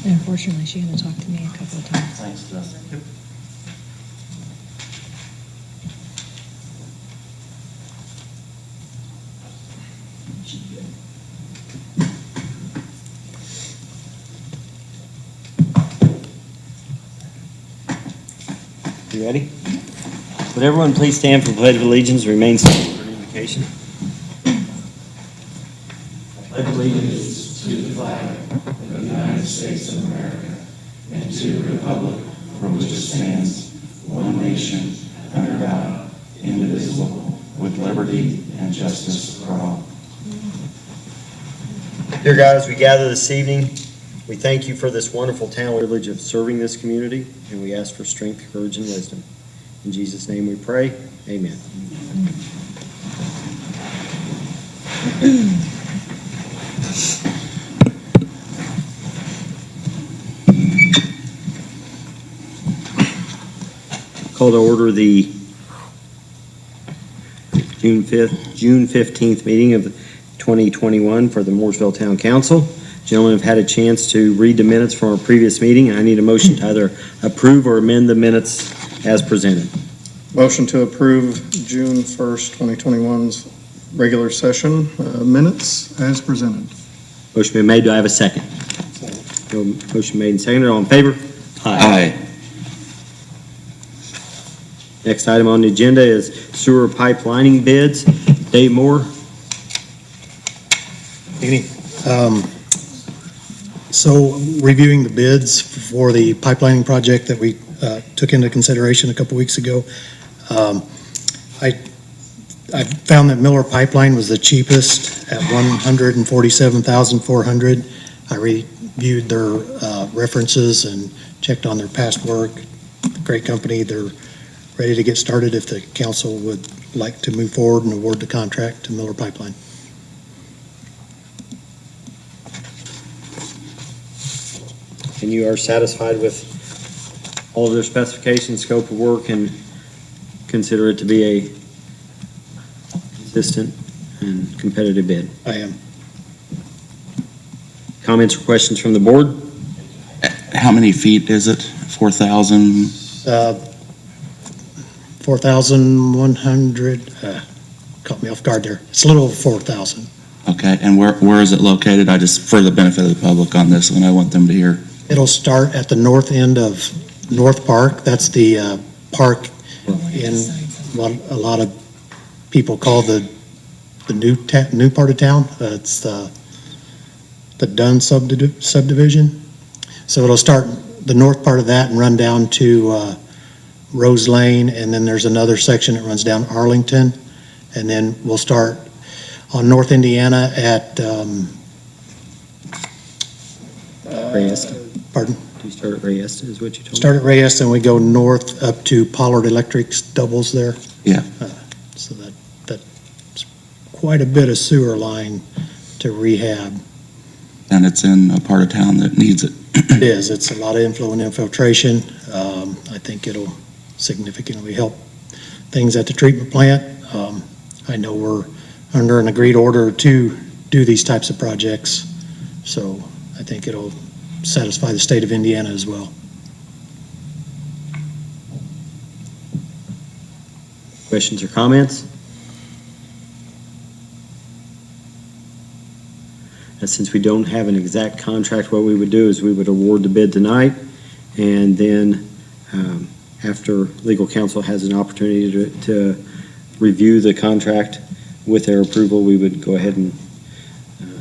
Unfortunately, she had to talk to me a couple of times. Thanks, Justin. You ready? Would everyone please stand for the Pledge of Allegiance and remain standing for an invocation? I pledge allegiance to the flag of the United States of America and to the republic for which it stands, one nation, under God, indivisible, with liberty and justice for all. Dear God, as we gather this evening, we thank you for this wonderful town privilege of serving this community, and we ask for strength, courage, and wisdom. In Jesus' name we pray. Amen. Call to order the June 15th meeting of 2021 for the Mooresville Town Council. Gentlemen have had a chance to read the minutes from our previous meeting. I need a motion to either approve or amend the minutes as presented. Motion to approve June 1st, 2021's regular session minutes as presented. Motion been made. Do I have a second? Motion made and seconded. All in favor? Aye. Next item on the agenda is sewer pipelining bids. Dave Moore. So reviewing the bids for the pipelining project that we took into consideration a couple weeks ago, I found that Miller Pipeline was the cheapest at $147,400. I reviewed their references and checked on their past work. Great company. They're ready to get started if the council would like to move forward and award the contract to Miller Pipeline. And you are satisfied with all of their specifications, scope of work, and consider it to be a consistent and competitive bid? I am. Comments or questions from the board? How many feet is it? 4,000? 4,100, caught me off guard there. It's a little over 4,000. Okay, and where is it located? I just, for the benefit of the public on this one, I want them to hear. It'll start at the north end of North Park. That's the park in what a lot of people call the new part of town. It's the Dunn subdivision. So it'll start the north part of that and run down to Rose Lane, and then there's another section that runs down Arlington, and then we'll start on North Indiana at Reyes. Pardon? Do you start at Reyes, is what you told me? Start at Reyes, and we go north up to Pollard Electric's doubles there. Yeah. So that's quite a bit of sewer line to rehab. And it's in a part of town that needs it. It is. It's a lot of inflow and infiltration. I think it'll significantly help things at the treatment plant. I know we're under an agreed order to do these types of projects, so I think it'll satisfy the state of Indiana as well. Questions or comments? And since we don't have an exact contract, what we would do is we would award the bid tonight, and then after legal counsel has an opportunity to review the contract with their approval, we would go ahead and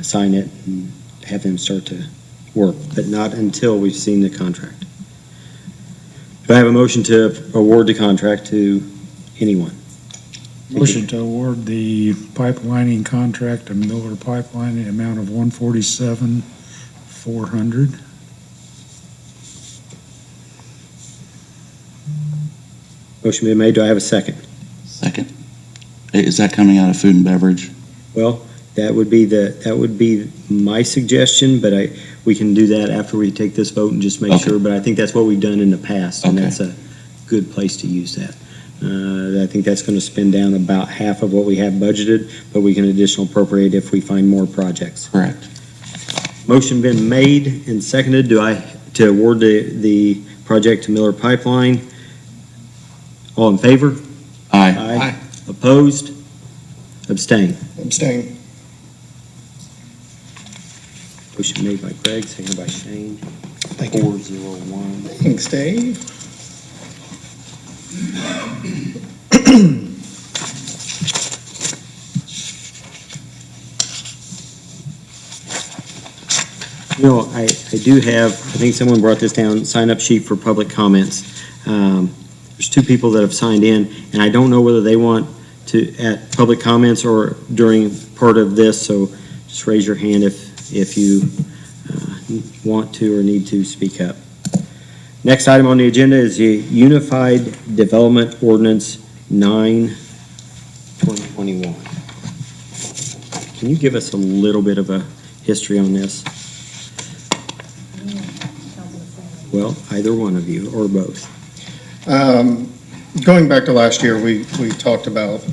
sign it and have them start to work, but not until we've seen the contract. Do I have a motion to award the contract to anyone? Motion to award the pipelining contract to Miller Pipeline in the amount of $147,400. Motion been made. Do I have a second? Second. Is that coming out of food and beverage? Well, that would be my suggestion, but we can do that after we take this vote and just make Okay. sure. But I think that's what we've done in the past, and Okay. that's a good place to use that. I think that's going to spend down about half of what we have budgeted, but we can additional appropriate if we find more projects. Correct. Motion been made and seconded. To award the project to Miller Pipeline? All in favor? Aye. Opposed? Abstain. Abstain. Motion made by Greg, seconded by Shane. Thank you. 401. Thanks, Dave. You know, I do have, I think someone brought this down, sign-up sheet for public comments. There's two people that have signed in, and I don't know whether they want to, at public comments or during part of this, so just raise your hand if you want to or need to speak up. Next item on the agenda is the Unified Development Ordinance 9, 2021. Can you give us a little bit of a history on this? Well, either one of you, or both. Going back to last year, we talked about,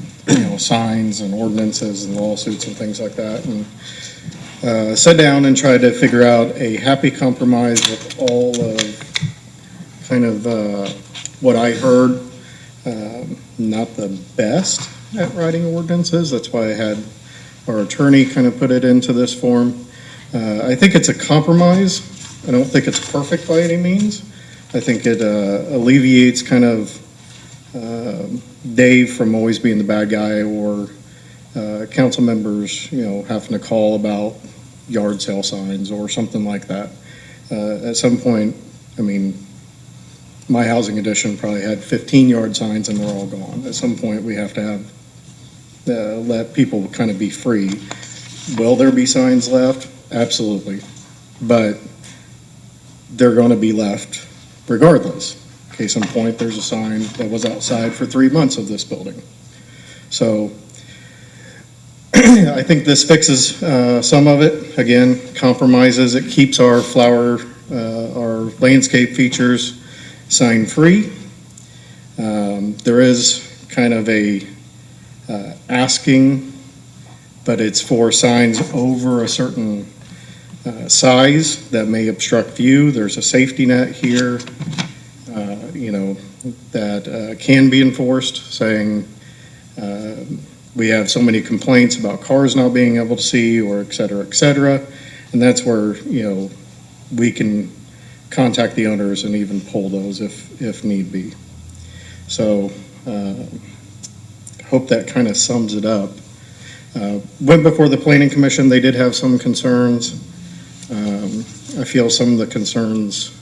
signs and ordinances and lawsuits and things like that, and sat down and tried to figure out a happy compromise with all of kind of what I heard. Not the best at writing ordinances. That's why I had our attorney kind of put it into this form. I think it's a compromise. I don't think it's perfect by any means. I think it alleviates kind of Dave from always being the bad guy, or council members, having to call about yard sale signs or something like that. At some point, my housing addition probably had 15 yard signs and they're all gone. At some point, we have to have let people kind of be free. Will there be signs left? Absolutely. But they're going to be left regardless. Case in point, there's a sign that was outside for 3 months of this building. So I think this fixes some of it. Again, compromises. It keeps our our landscape features sign free. There is kind of a asking, but it's for signs over a certain size that may obstruct view. There's a safety net here, that can be enforced, saying we have so many complaints about cars not being able to see, or et cetera, and that's where, we can contact the owners and even pull those if need be. So hope that kind of sums it up. Went before the Planning Commission. They did have some concerns. I feel some of the concerns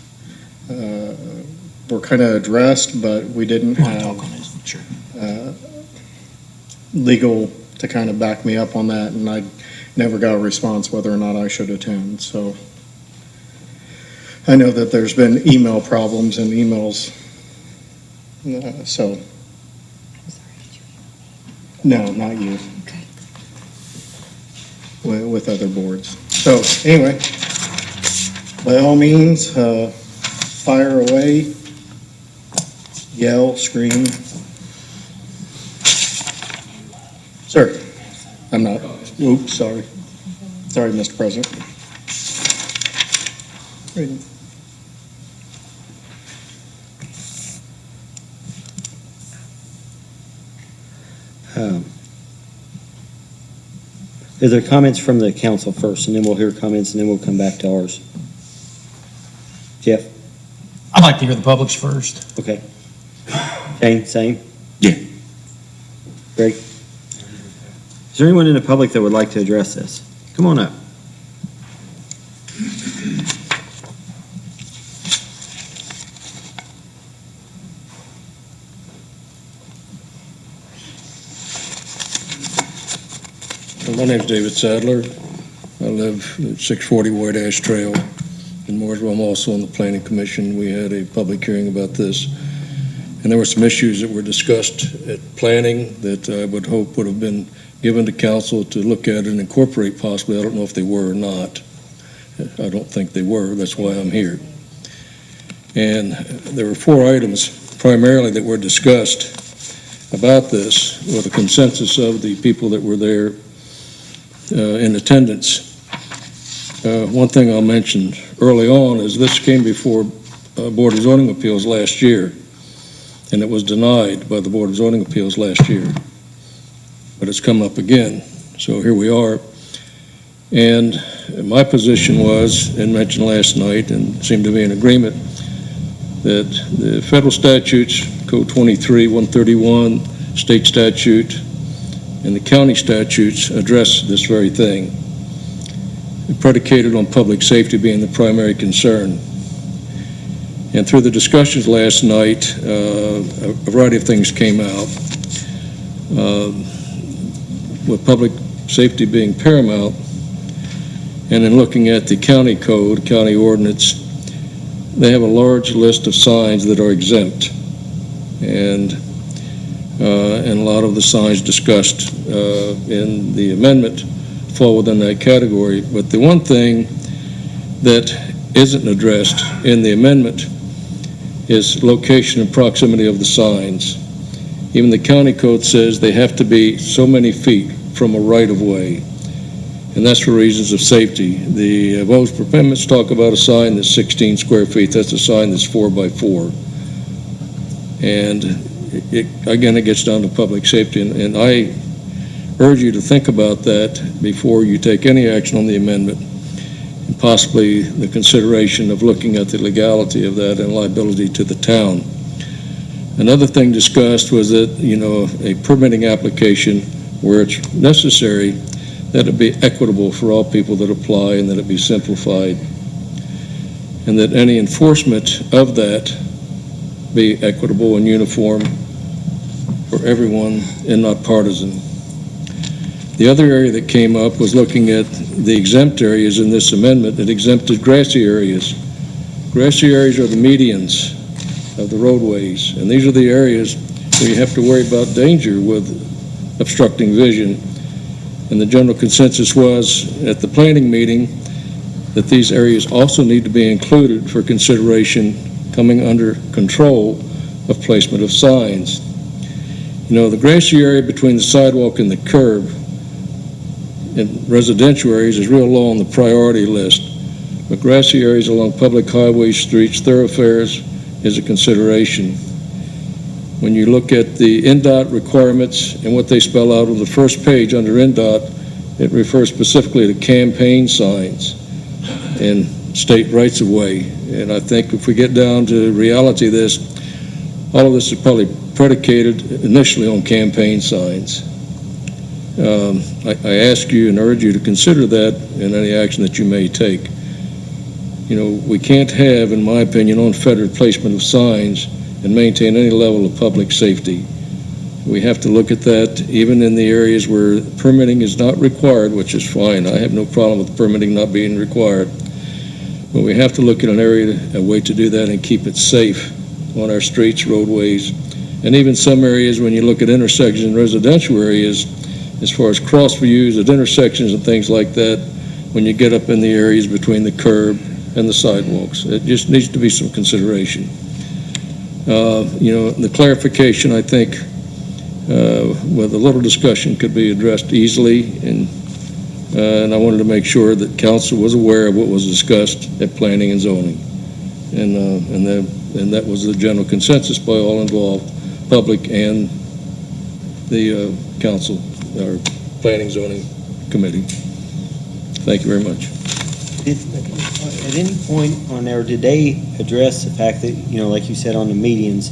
were kind of addressed, but we didn't have legal to kind of back me up on that, and I never got a response whether or not I should attend. So I know that there's been email problems and emails, so. I'm sorry, did you No, not you. Okay. With other boards. So anyway, by all means, fire away, yell, scream. Sir, I'm not. Oops, sorry. Sorry, Mr. President. Is there comments from the council first, and then we'll hear comments, and then we'll come back to ours? Jeff? I'd like to hear the public's first. Okay. Shane, same? Yeah. Greg? Is there anyone in the public that would like to address this? Come on up. My name's David Sadler. I live at 640 White Ash Trail in Mooresville. I'm also on the Planning Commission. We had a public hearing about this, and there were some issues that were discussed at planning that I would hope would have been given to council to look at and incorporate possibly. I don't know if they were or not. I don't think they were. That's why I'm here. And there were 4 items primarily that were discussed about this with a consensus of the people that were there in attendance. one thing I'll mention early on is this came before Board of Zoning Appeals last year, and it was denied by the Board of Zoning Appeals last year. But it's come up again, so here we are. And my position was, and mentioned last night, and seemed to be in agreement, that the federal statutes, Code 23, 131, state statute, and the county statutes address this very thing, predicated on public safety being the primary concern. And through the discussions last night, a variety of things came out. With public safety being paramount, and in looking at the county code, county ordinance, they have a large list of signs that are exempt. And a lot of the signs discussed in the amendment fall within that category. But the one thing that isn't addressed in the amendment is location and proximity of the signs. Even the county code says they have to be so many feet from a right-of-way, and that's for reasons of safety. The proposed amendments talk about a sign that's 16 square feet. That's a sign that's 4 by 4. And again, it gets down to public safety, and I urge you to think about that before you take any action on the amendment, and possibly the consideration of looking at the legality of that and liability to the town. Another thing discussed was that, a permitting application where it's necessary, that it be equitable for all people that apply and that it be simplified, and that any enforcement of that be equitable and uniform for everyone and not partisan. The other area that came up was looking at the exempt areas in this amendment. It exempted grassy areas. Grassy areas are the medians of the roadways, and these are the areas where you have to worry about danger with obstructing vision. And the general consensus was at the planning meeting that these areas also need to be included for consideration coming under control of placement of signs. The grassy area between the sidewalk and the curb in residential areas is real low on the priority list, but grassy areas along public highways, streets, thoroughfares is a consideration. When you look at the NDOT requirements and what they spell out on the first page under NDOT, it refers specifically to campaign signs and state rights-of-way. And I think if we get down to reality of this, all of this is probably predicated initially on campaign signs. I ask you and urge you to consider that in any action that you may take. We can't have, in my opinion, unfettered placement of signs and maintain any level of public safety. We have to look at that even in the areas where permitting is not required, which is fine. I have no problem with permitting not being required. But we have to look at a way to do that and keep it safe on our streets, roadways, and even some areas when you look at intersections in residential areas, as far as cross views at intersections and things like that, when you get up in the areas between the curb and the sidewalks. It just needs to be some consideration. The clarification, I think, with a little discussion could be addressed easily, and I wanted to make sure that council was aware of what was discussed at planning and zoning. And that was the general consensus by all involved, public and the council, our planning zoning committee. Thank you very much. At any point on there, did they address the fact that, like you said on the medians,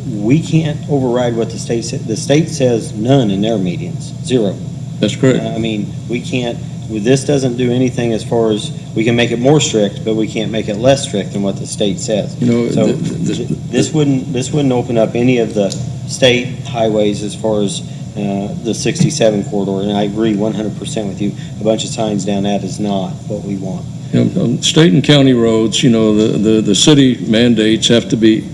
we can't override what the state said? The state says none in their medians, 0. That's correct. We can't, this doesn't do anything as far as, we can make it more strict, but we can't make it less strict than what the state says. So this wouldn't open up any of the state highways as far as the 67 corridor, and I agree 100% with you. A bunch of signs down that is not what we want. On state and county roads, the city mandates have to be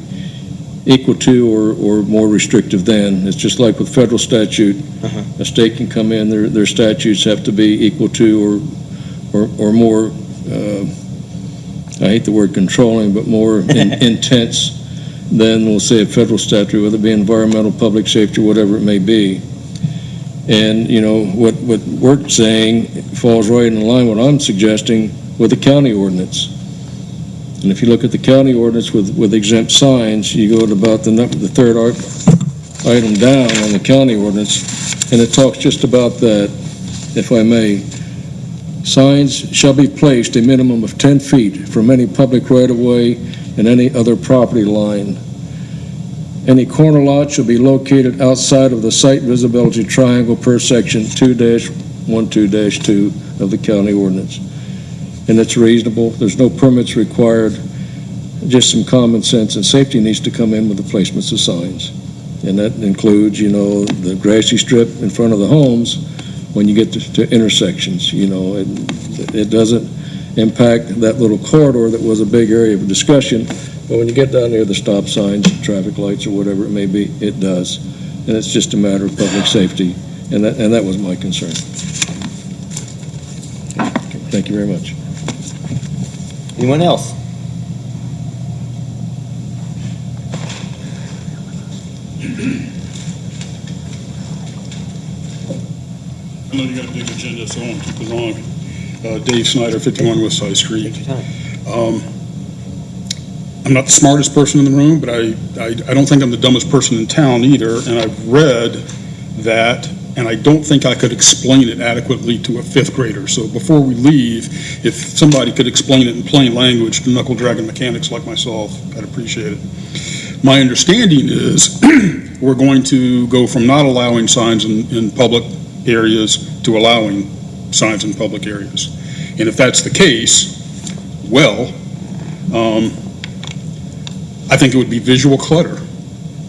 equal to or more restrictive than. It's just like with federal statute. A state can come in, their statutes have to be equal to or more, I hate the word controlling, but more intense than, we'll say, a federal statute, whether it be environmental, public safety, or whatever it may be. And, what we're saying falls right in line with what I'm suggesting with the county ordinance. And if you look at the county ordinance with exempt signs, you go to about the third item down on the county ordinance, and it talks just about that, if I may. Signs shall be placed a minimum of 10 feet from any public right-of-way and any other property line. Any corner lot shall be located outside of the site visibility triangle per section 2-12-2 of the county ordinance. And it's reasonable. There's no permits required. Just some common sense and safety needs to come in with the placements of signs. And that includes, the grassy strip in front of the homes when you get to intersections. It doesn't impact that little corridor that was a big area of discussion, but when you get down near the stop signs, traffic lights, or whatever it may be, it does. And it's just a matter of public safety, and that was my concern. Thank you very much. Anyone else? I know you got a big agenda, so I won't keep it long. Dave Snyder, 51 West Side Street. I'm not the smartest person in the room, but I don't think I'm the dumbest person in town either, and I've read that, and I don't think I could explain it adequately to a fifth grader. So before we leave, if somebody could explain it in plain language to knuckle-dragging mechanics like myself, I'd appreciate it. My understanding is we're going to go from not allowing signs in public areas to allowing signs in public areas. And if that's the case, well, I think it would be visual clutter.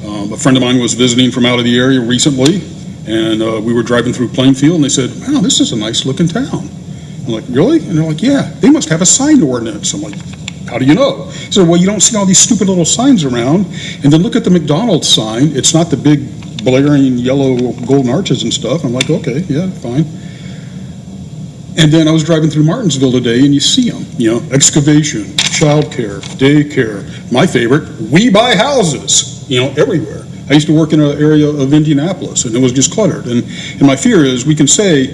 A friend of mine was visiting from out of the area recently, and we were driving through Plainfield, and they said, wow, this is a nice looking town. I'm like, really? And they're like, yeah, they must have a sign ordinance. I'm like, how do you know? He said, well, you don't see all these stupid little signs around, and then look at the McDonald's sign. It's not the big blaring yellow golden arches and stuff. I'm like, okay, yeah, fine. And then I was driving through Martinsville today, and you see them, excavation, childcare, daycare. My favorite, we buy houses, everywhere. I used to work in an area of Indianapolis, and it was just cluttered. And my fear is we can say,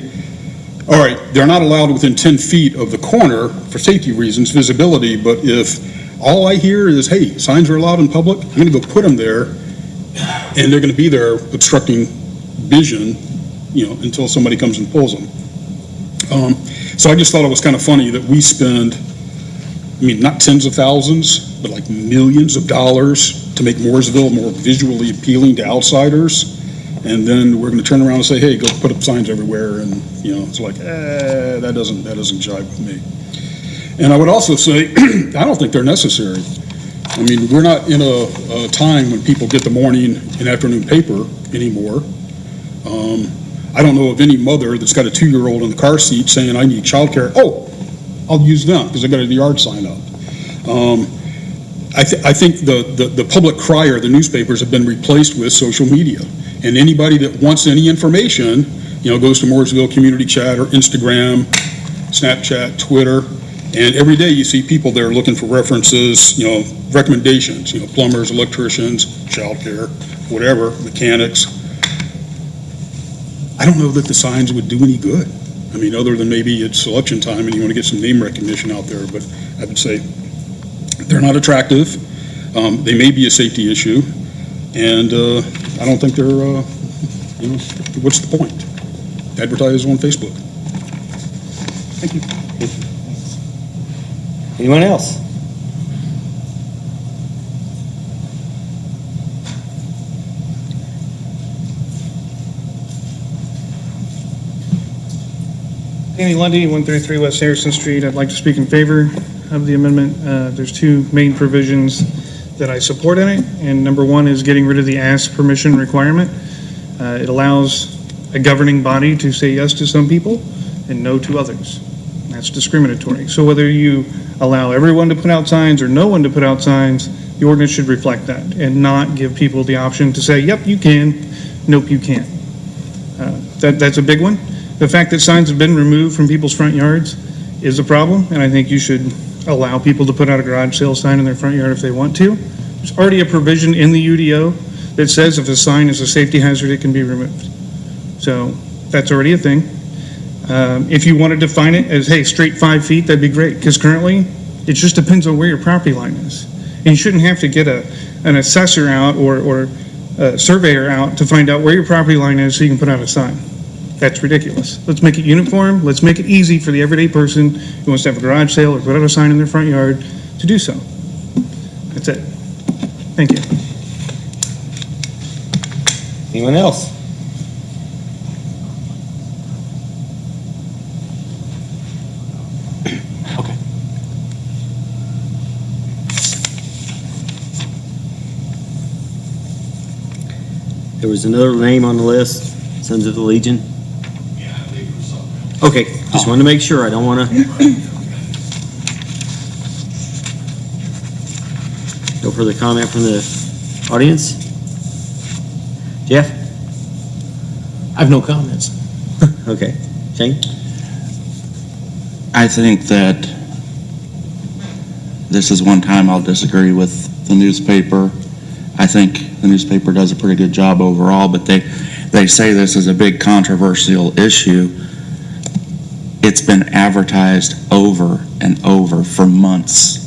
all right, they're not allowed within 10 feet of the corner for safety reasons, visibility, but if all I hear is, hey, signs are allowed in public, I'm going to go put them there, and they're going to be there obstructing vision, until somebody comes and pulls them. So I just thought it was kind of funny that we spend, not tens of thousands, but like millions of dollars to make Mooresville more visually appealing to outsiders. And then we're going to turn around and say, hey, go put up signs everywhere. And, it's like, that doesn't jive with me. And I would also say, I don't think they're necessary. We're not in a time when people get the morning and afternoon paper anymore. I don't know of any mother that's got a 2-year-old in the car seat saying, I need childcare. Oh, I'll use them because I got a yard sign up. I think the public crier, the newspapers, have been replaced with social media. And anybody that wants any information, goes to Mooresville Community Chat or Instagram, Snapchat, Twitter, and every day you see people there looking for references, recommendations, plumbers, electricians, childcare, whatever, mechanics. I don't know that the signs would do any good. Other than maybe it's election time and you want to get some name recognition out there, but I would say they're not attractive. They may be a safety issue, and I don't think they're, what's the point? Advertise on Facebook. Thank you. Anyone else? Danny Lundy, 133 West Harrison Street. I'd like to speak in favor of the amendment. There's two main provisions that I support in it, and number one is getting rid of the ask permission requirement. It allows a governing body to say yes to some people and no to others. That's discriminatory. So whether you allow everyone to put out signs or no one to put out signs, the ordinance should reflect that and not give people the option to say, yep, you can, nope, you can't. That's a big one. The fact that signs have been removed from people's front yards is a problem, and I think you should allow people to put out a garage sale sign in their front yard if they want to. There's already a provision in the UDO that says if a sign is a safety hazard, it can be removed. So that's already a thing. If you want to define it as, hey, straight 5 feet, that'd be great, because currently, it just depends on where your property line is. And you shouldn't have to get an assessor out or a surveyor out to find out where your property line is so you can put out a sign. That's ridiculous. Let's make it uniform, let's make it easy for the everyday person who wants to have a garage sale or put out a sign in their front yard to do so. That's it. Thank you. Anyone else? Okay. There was another name on the list, Sons of the Legion. Okay, just wanted to make sure. I don't want to. No further comment from the audience? Jeff? I have no comments. Okay. Shane? I think that this is one time I'll disagree with the newspaper. I think the newspaper does a pretty good job overall, but they say this is a big controversial issue. It's been advertised over and over for months.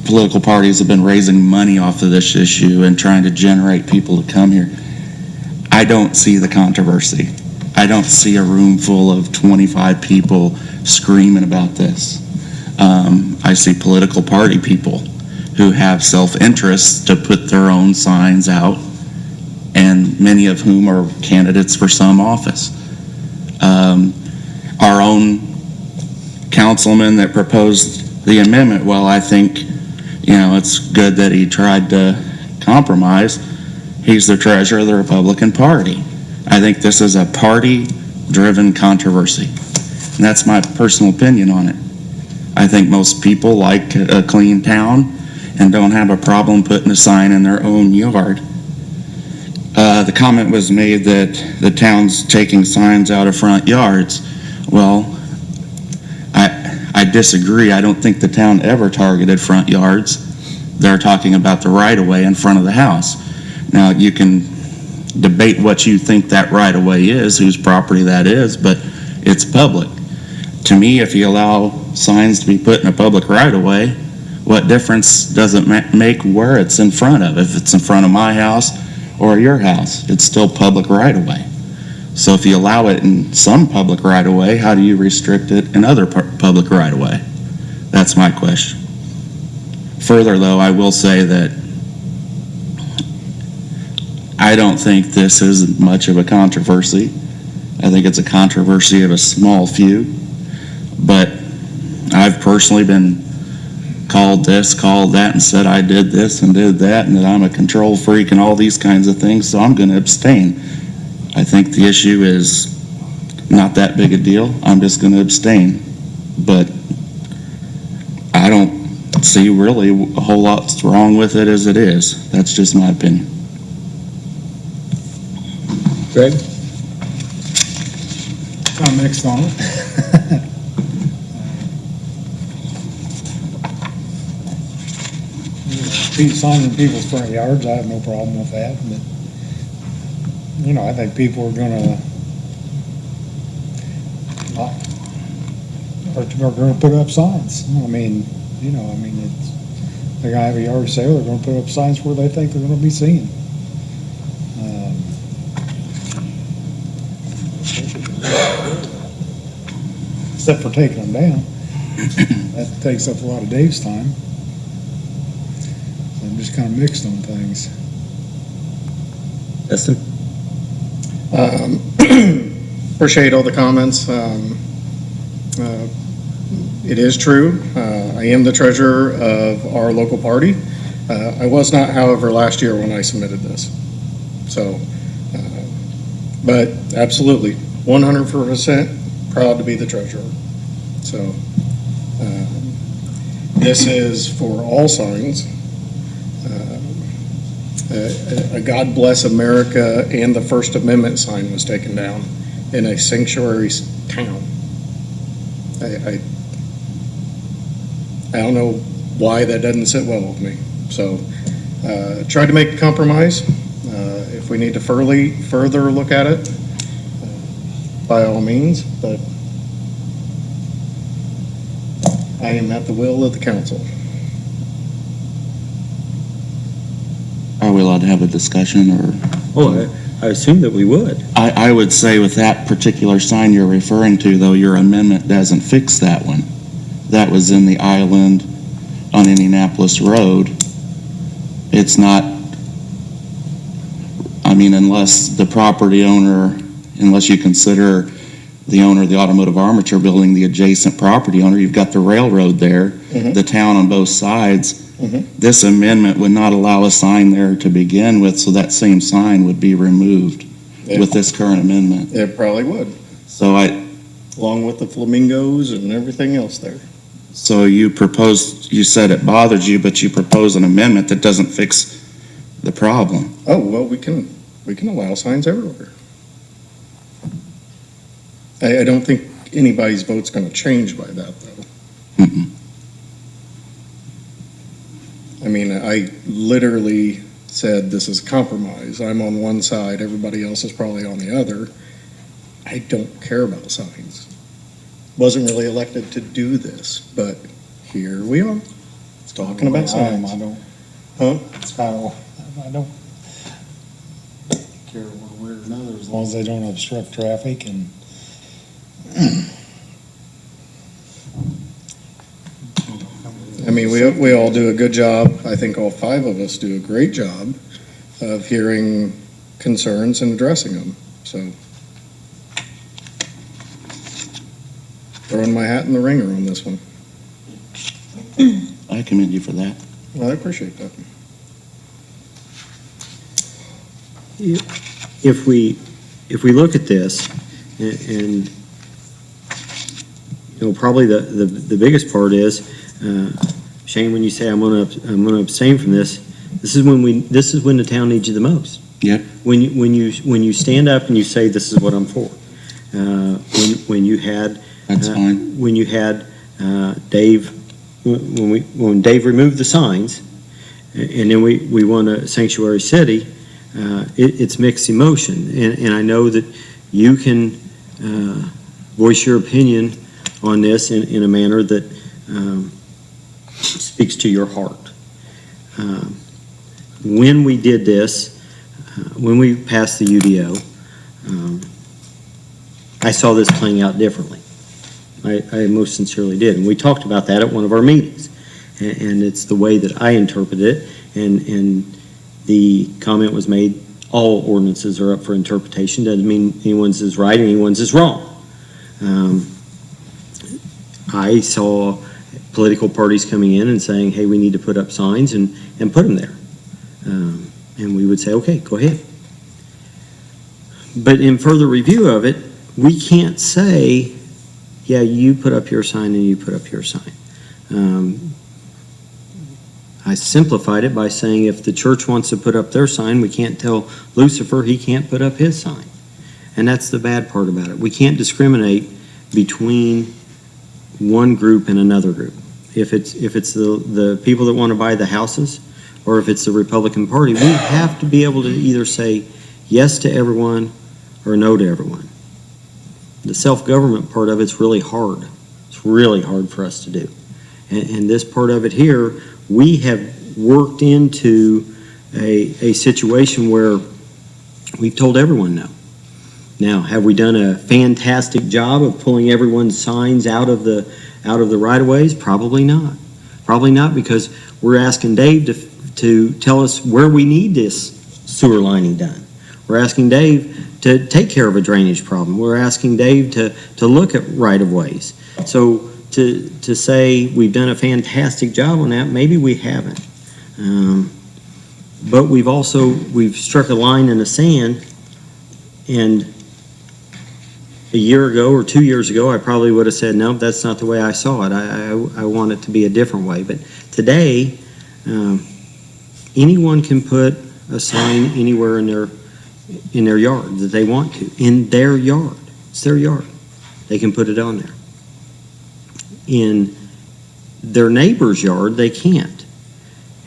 Political parties have been raising money off of this issue and trying to generate people to come here. I don't see the controversy. I don't see a room full of 25 people screaming about this. I see political party people who have self-interest to put their own signs out, and many of whom are candidates for some office. Our own councilman that proposed the amendment, well, I think, it's good that he tried to compromise. He's the treasurer of the Republican Party. I think this is a party-driven controversy, and that's my personal opinion on it. I think most people like a clean town and don't have a problem putting a sign in their own yard. The comment was made that the town's taking signs out of front yards. Well, I disagree. I don't think the town ever targeted front yards. They're talking about the right-of-way in front of the house. Now, you can debate what you think that right-of-way is, whose property that is, but it's public. To me, if you allow signs to be put in a public right-of-way, what difference does it make where it's in front of? If it's in front of my house or your house, it's still public right-of-way. So if you allow it in some public right-of-way, how do you restrict it in other public right-of-way? That's my question. Further, though, I will say that I don't think this is much of a controversy. I think it's a controversy of a small few. But I've personally been called this, called that, and said I did this and did that, and that I'm a control freak and all these kinds of things, so I'm going to abstain. I think the issue is not that big a deal. I'm just going to abstain. But I don't see really a whole lot wrong with it as it is. That's just my opinion. Greg? I'm mixed on it. Signs in people's front yards, I have no problem with that, but, I think people are gonna put up signs. They're gonna have a yard sale, they're gonna put up signs where they think they're gonna be seen. Except for taking them down. That takes up a lot of Dave's time. I'm just kind of mixed on things. Justin? Appreciate all the comments. It is true. I am the treasurer of our local party. I was not, however, last year when I submitted this. So, but absolutely, 100% proud to be the treasurer. So, this is for all signs. A God Bless America and the First Amendment sign was taken down in a sanctuary town. I don't know why that doesn't sit well with me. So try to make a compromise. If we need to further look at it, by all means, but I am at the will of the council. Are we allowed to have a discussion, or? Oh, I assume that we would. I would say with that particular sign you're referring to, though, your amendment doesn't fix that one. That was in the island on Indianapolis Road. It's not, I mean, unless the property owner, unless you consider the owner of the automotive armature building the adjacent property owner, you've got the railroad there, the town on both sides. This amendment would not allow a sign there to begin with, so that same sign would be removed with this current amendment. It probably would, So along with the flamingos and everything else there. So you proposed, you said it bothered you, but you propose an amendment that doesn't fix the problem. Oh, well, we can allow signs everywhere. I don't think anybody's vote's gonna change by that, though. Mm-mm. I mean, I literally said this is a compromise. I'm on one side, everybody else is probably on the other. I don't care about signs. Wasn't really elected to do this, but here we are, talking about signs. I don't. Huh? I don't care one way or another, as long as they don't obstruct traffic and. I mean, we all do a good job. I think all five of us do a great job of hearing concerns and addressing them, so. Throwing my hat in the ringer on this one. I commend you for that. Well, I appreciate that. If we look at this, and you know, probably the biggest part is, Shane, when you say I'm gonna abstain from this, this is when the town needs you the most. Yep. When you stand up and you say, this is what I'm for. When you had. That's fine. When you had Dave, when Dave removed the signs, and then we won a sanctuary city, it's mixed emotion. And I know that you can voice your opinion on this in a manner that speaks to your heart. When we did this, when we passed the UDO, I saw this playing out differently. I most sincerely did. And we talked about that at one of our meetings. And it's the way that I interpret it. And the comment was made, all ordinances are up for interpretation. Doesn't mean anyone's is right and anyone's is wrong. I saw political parties coming in and saying, hey, we need to put up signs and put them there. And we would say, okay, go ahead. But in further review of it, we can't say, yeah, you put up your sign and you put up your sign. I simplified it by saying if the church wants to put up their sign, we can't tell Lucifer he can't put up his sign. And that's the bad part about it. We can't discriminate between one group and another group. If it's the people that want to buy the houses, or if it's the Republican Party, we have to be able to either say yes to everyone or no to everyone. The self-government part of it's really hard. It's really hard for us to do. And this part of it here, we have worked into a situation where we've told everyone no. Now, have we done a fantastic job of pulling everyone's signs out of the right-of-ways? Probably not. Probably not, because we're asking Dave to tell us where we need this sewer lining done. We're asking Dave to take care of a drainage problem. We're asking Dave to look at right-of-ways. So to say we've done a fantastic job on that, maybe we haven't. But we've struck a line in the sand, and a year ago or 2 years ago, I probably would have said, no, that's not the way I saw it. I want it to be a different way. But today, anyone can put a sign anywhere in their yard that they want to. In their yard. It's their yard. They can put it on there. In their neighbor's yard, they can't.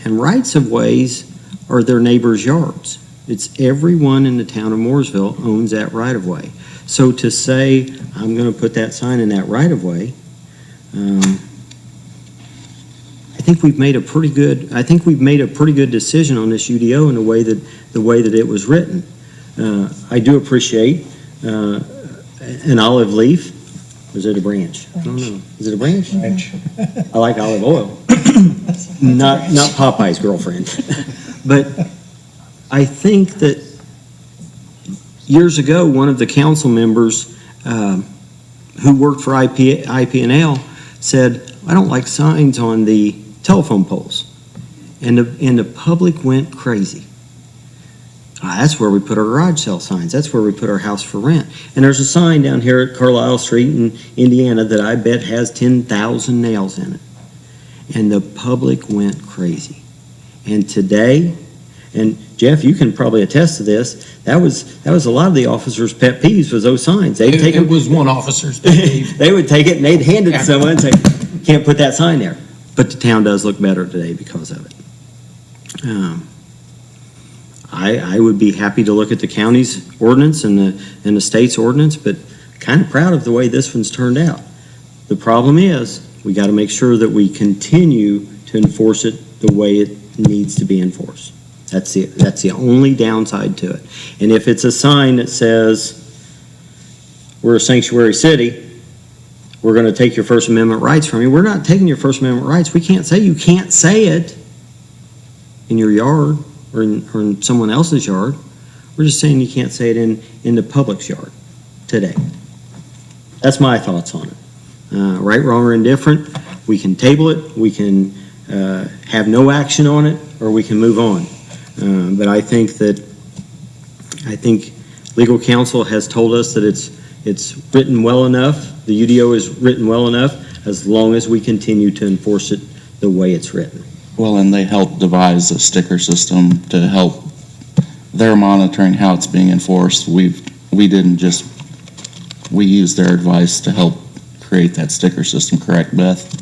And rights of ways are their neighbor's yards. It's everyone in the town of Mooresville owns that right of way. So to say, I'm going to put that sign in that right-of-way, I think we've made a pretty good decision on this UDO in the way that it was written. I do appreciate an olive leaf. Or is it a branch? I don't know. Is it a branch? Branch. I like olive oil. Not Popeye's girlfriend. But I think that years ago, one of the council members who worked for IP&L said, I don't like signs on the telephone poles. And the public went crazy. That's where we put our garage sale signs. That's where we put our house for rent. And there's a sign down here at Carlisle Street in Indiana that I bet has 10,000 nails in it. And the public went crazy. And today, and Jeff, you can probably attest to this, that was a lot of the officers' pet peeves was those signs. They'd take them. It was one officer's pet peeve. They would take it and they'd hand it to someone and say, can't put that sign there. But the town does look better today because of it. I would be happy to look at the county's ordinance and the state's ordinance, but kind of proud of the way this one's turned out. The problem is, we got to make sure that we continue to enforce it the way it needs to be enforced. That's the only downside to it. And if it's a sign that says, we're a sanctuary city, we're going to take your First Amendment rights from you. We're not taking your First Amendment rights. We can't say you can't say it in your yard or in someone else's yard. We're just saying you can't say it in the public's yard today. That's my thoughts on it. Right, wrong, or indifferent, we can table it, we can have no action on it, or we can move on. But I think legal counsel has told us that it's written well enough, the UDO is written well enough, as long as we continue to enforce it the way it's written. Well, and they helped devise a sticker system to help. They're monitoring how it's being enforced. We used their advice to help create that sticker system, correct, Beth?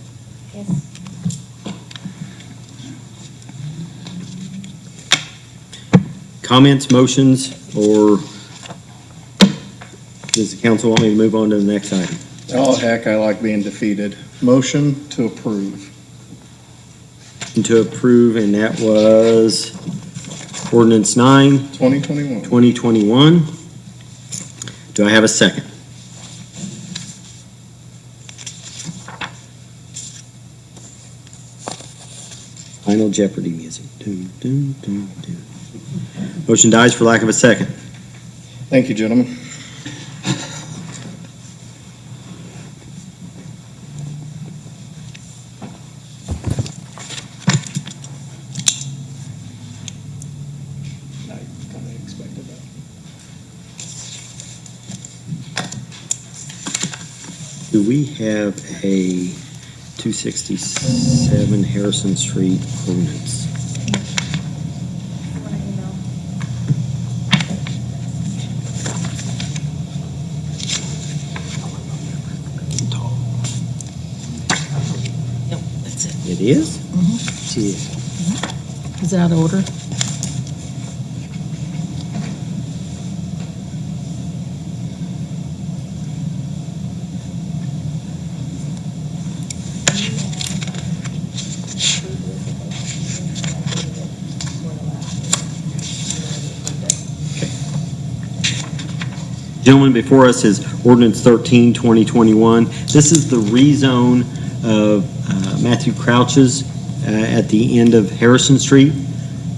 Yes. Comments, motions, or does the council want me to move on to the next item? Oh, heck, I like being defeated. Motion to approve. And to approve, and that was Ordinance 9, 2021. 2021. Do I have a second? Final Jeopardy music. Dun, dun, dun, dun. Motion dies for lack of a second. Thank you, gentlemen. Do we have a 267 Harrison Street ordinance? Yep, that's it. It is? Gee, Is it out of order? Gentlemen, before us is Ordinance 13, 2021. This is the rezone of Matthew Crouch's at the end of Harrison Street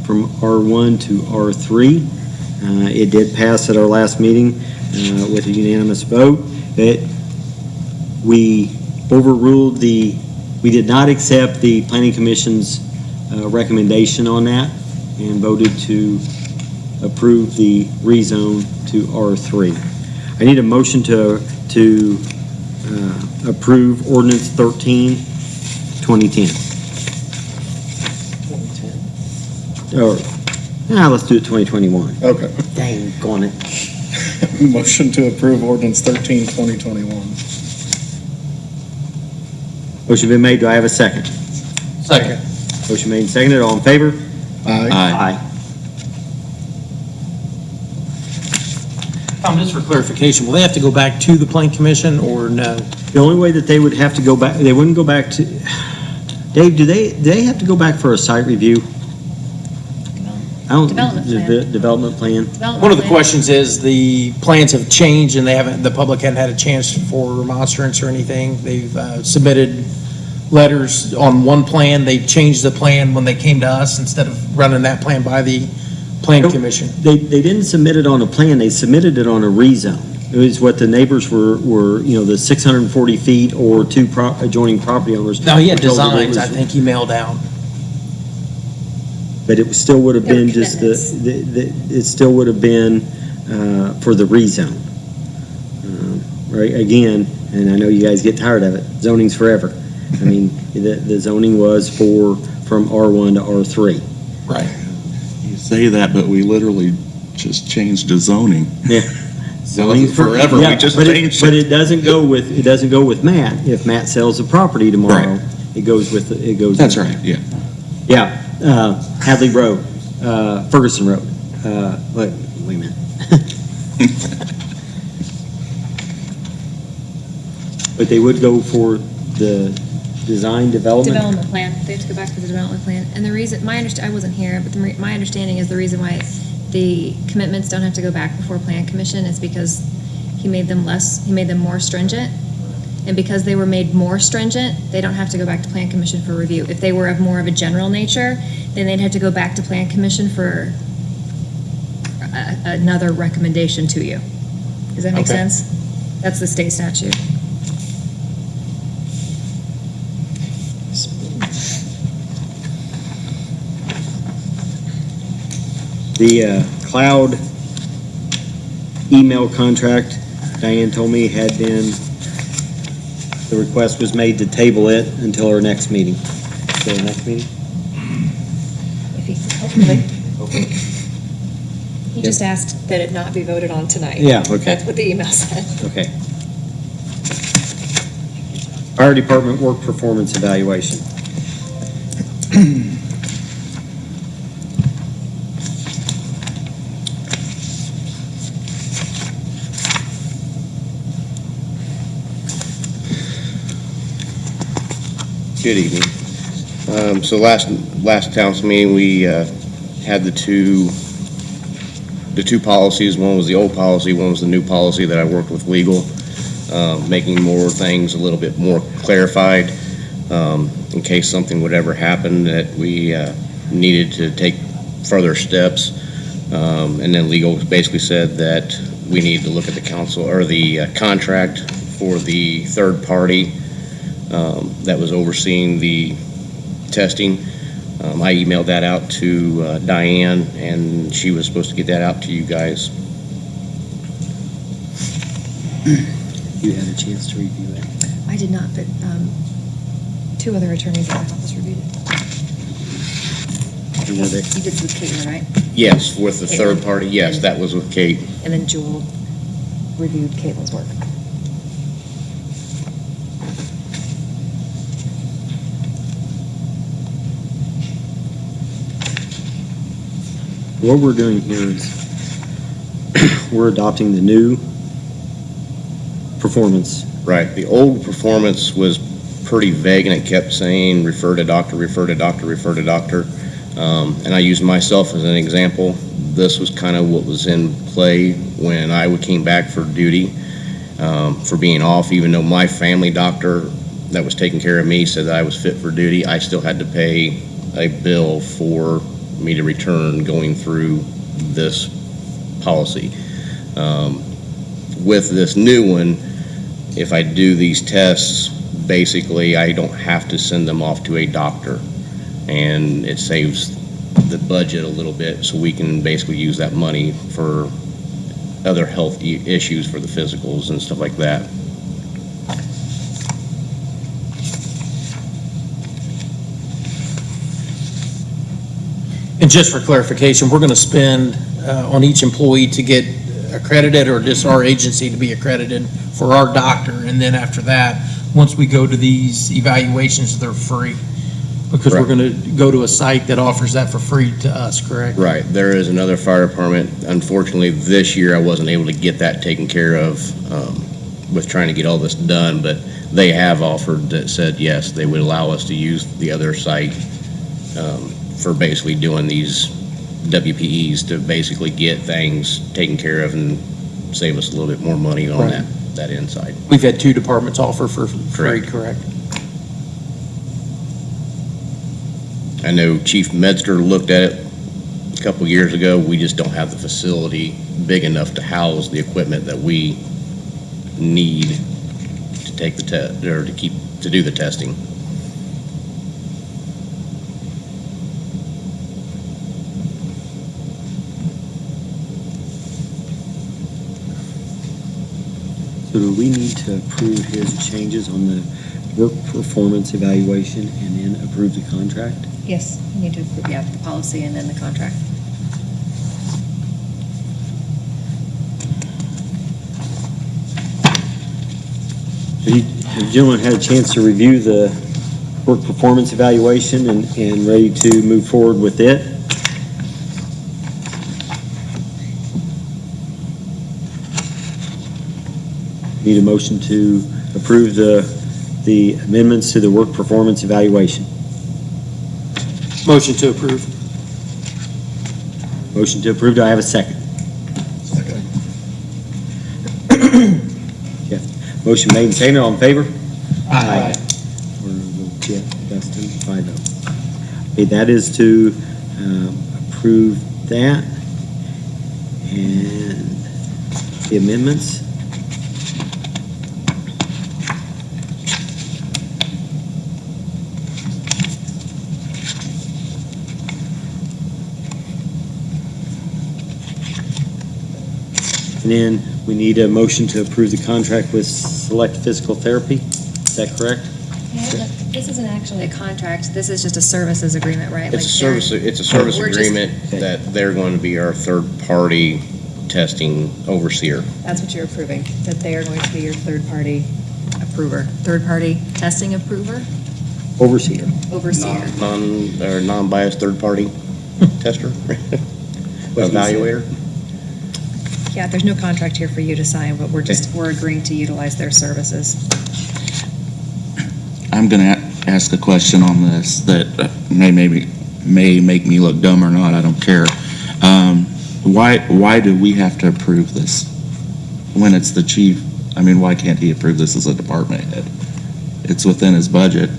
from R1 to R3. It did pass at our last meeting with a unanimous vote. We overruled we did not accept the Planning Commission's recommendation on that and voted to approve the rezone to R3. I need a motion to approve Ordinance 13, 2010. 2010? Let's do it 2021. Okay. Dang, on it. Motion to approve ordinance 13, 2021. Motion been made. Do I have a second? Second. Motion made and seconded. All in favor? Aye. Aye. Tom, just for clarification, will they have to go back to the Plan Commission or no? The only way that they would have to go back, they wouldn't go back to, Dave, do they have to go back for a site review? I don't. Development plan. Development plan. One of the questions is the plans have changed and the public hadn't had a chance for remonstrance or anything. They've submitted letters on one plan. They changed the plan when they came to us instead of running that plan by the Plan Commission. They didn't submit it on a plan, they submitted it on a rezone. It was what the neighbors were, the 640 feet or two adjoining property owners. No, he had were told that it designs, I was- think he mailed out. But it still would have There were been just it still would have been for the rezone. Right, again, and I know you guys get tired of it, zoning's forever. I mean, the zoning was from R1 to R3. Right. You say that, but we literally just changed the zoning. Yeah. Zoning's forever, we just changed But it. it doesn't go with Matt. If Matt sells the property tomorrow, it goes with, That's right, yeah. Yeah, Hadley Road, Ferguson Road, wait a minute. But they would go for the design development? Development plan, they have to go back to the development plan. And the reason, I wasn't here, but my understanding is the reason why the commitments don't have to go back before Plan Commission is because he made them more stringent. And because they were made more stringent, they don't have to go back to Plan Commission for review. If they were of more of a general nature, then they'd have to go back to Plan Commission for another recommendation to you. Does that make Okay. sense? That's the state statute. The cloud email contract, Diane told me had been, the request was made to table it until our next meeting. So next meeting? If he, hopefully. He just asked that it not be voted on tonight. Yeah, okay. That's what the email said. Okay. Fire Department work performance evaluation. Good evening. So last council meeting, we had the two policies. One was the old policy, one was the new policy that I worked with legal, making more things a little bit more clarified, in case something would ever happen that we needed to take further steps. And then legal basically said that we need to look at the council or the contract for the third party that was overseeing the testing. I emailed that out to Diane, and she was supposed to get that out to you guys. You had a chance to review it? I did not, but two other attorneys in my office reviewed it. And were they- You did with Caitlin, right? Yes, with the third party, yes, that was with Kate. And then Jewel reviewed Caitlin's work. What we're doing here is we're adopting the new performance. Right, the old performance was pretty vague, and it kept saying, refer to doctor, refer to doctor, refer to doctor. And I used myself as an example. This was kind of what was in play when I came back for duty, for being off, even though my family doctor that was taking care of me said that I was fit for duty, I still had to pay a bill for me to return going through this policy. With this new one, if I do these tests, basically I don't have to send them off to a doctor, and it saves the budget a little bit, so we can basically use that money for other health issues for the physicals and stuff like that. And just for clarification, we're going to spend on each employee to get accredited, or just our agency to be accredited for our doctor, and then after that, once we go to these evaluations, they're free. Because we're Correct. going to go to a site that offers that for free to us, correct? Right, there is another fire department. Unfortunately, this year I wasn't able to get that taken care of with trying to get all this done, but they have offered that said, yes, they would allow us to use the other site for basically doing these WPEs to basically get things taken care of and save us a little bit more money on Right. that inside. We've had 2 departments offer for free, correct? I know Chief Medster looked at it a couple years ago. We just don't have the facility big enough to house the equipment that we need to take the test, or to do the testing. So do we need to approve his changes on the work performance evaluation and then approve the contract? Yes, you need to approve, yeah, the policy and then the contract. Have you gentlemen had a chance to review the work performance evaluation and ready to move forward with it? Need a motion to approve the amendments to the work performance evaluation. Motion to approve. Motion to approve, do I have a second? Jeff, motion made and seconded, all in favor? Aye. Jeff, Dustin, 5-0. Okay, that is to approve that. And the amendments. And then we need a motion to approve the contract with Select Physical Therapy. Is that correct? Yeah, this isn't actually a contract, this is just a services agreement, right? It's a service We're just- agreement that they're going to be our third-party testing overseer. That's what you're approving, that they are going to be your third-party approver, third-party testing approver, Overseer. overseer. Non-biased third-party tester, evaluator. Yeah, there's no contract here for you to sign, but we're agreeing to utilize their services. I'm gonna ask a question on this that may make me look dumb or not, I don't care. Why do we have to approve this? When it's the chief, I mean, why can't he approve this as a department head? It's within his budget.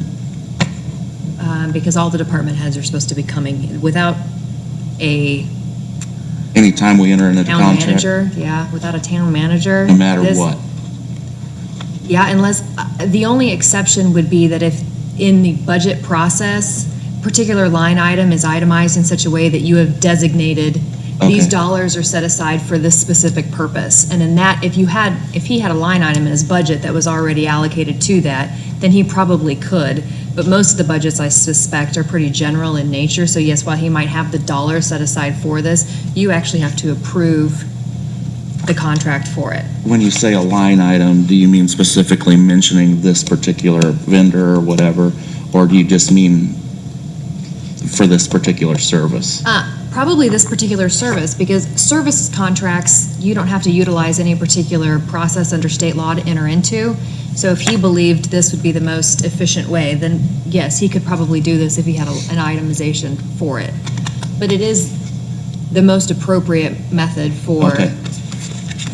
Because all the department heads are supposed to be coming, without a Anytime we enter into the town contract, manager, yeah, without a town manager. no matter this- what. Yeah, unless, the only exception would be that if in the budget process, particular line item is itemized in such a way that you have designated, these Okay. dollars are set aside for this specific purpose. And in that, if he had a line item in his budget that was already allocated to that, then he probably could. But most of the budgets, I suspect, are pretty general in nature. So yes, while he might have the dollar set aside for this, you actually have to approve the contract for it. When you say a line item, do you mean specifically mentioning this particular vendor or whatever? Or do you just mean for this particular service? Probably this particular service, because service contracts, you don't have to utilize any particular process under state law to enter into. So if he believed this would be the most efficient way, then yes, he could probably do this if he had an itemization for it. But it is the most appropriate method for Okay.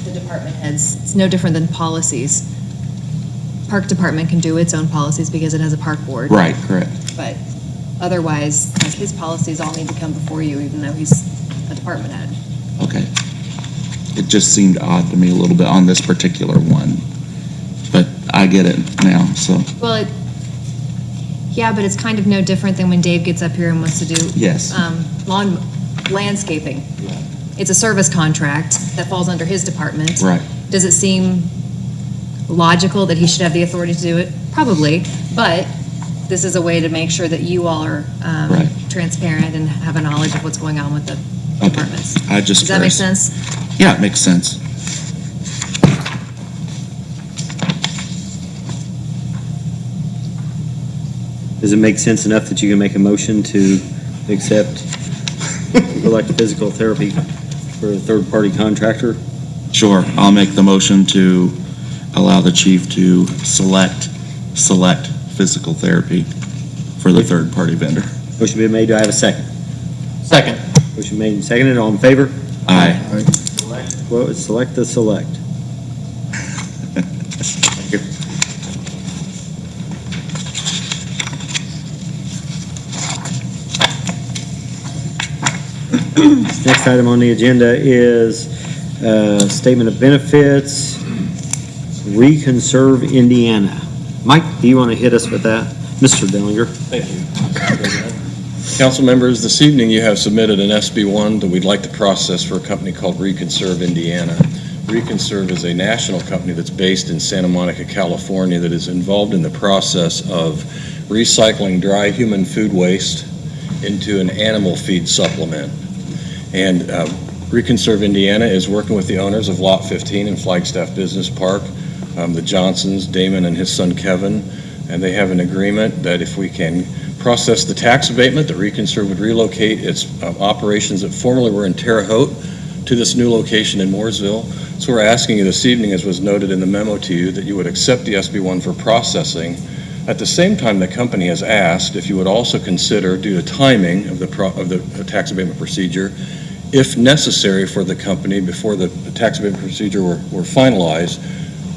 the department heads. It's no different than policies. Park department can do its own policies because it has a park board. Right, correct. But otherwise, like, his policies all need to come before you, even though he's a department head. Okay. It just seemed odd to me a little bit on this particular one, but I get it now, so, Well, yeah, but it's kind of no different than when Dave gets up here and wants to do yes. landscaping. It's a service contract that falls under his department. Right. Does it seem logical that he should have the authority to do it? Probably, but this is a way to make sure that you all are Right. transparent and have a knowledge of what's going on with the departments. I just. Does that make curious. sense? Yeah, it makes sense. Does it make sense enough that you can make a motion to accept elective physical therapy for a third-party contractor? Sure, I'll make the motion to allow the chief to select physical therapy for the third-party vendor. Motion been made, do I have a second? Second. Motion made and seconded, all in favor? Aye. Well, select the select. Thank you. Next item on the agenda is statement of benefits, Reconserve Indiana. Mike, do you want to hit us with that? Mr. Dillinger. Thank you. Council members, this evening you have submitted an SB1 that we'd like to process for a company called Reconserve Indiana. Reconserve is a national company that's based in Santa Monica, California, that is involved in the process of recycling dry human food waste into an animal feed supplement. And Reconserve Indiana is working with the owners of Lot 15 in Flagstaff Business Park, the Johnsons, Damon and his son Kevin, and they have an agreement that if we can process the tax abatement, that Reconserve would relocate its operations that formerly were in Terre Haute to this new location in Mooresville. So we're asking you this evening, as was noted in the memo to you, that you would accept the SB1 for processing. At the same time, the company has asked if you would also consider, due to timing of the tax abatement procedure, if necessary for the company before the tax abatement procedure were finalized,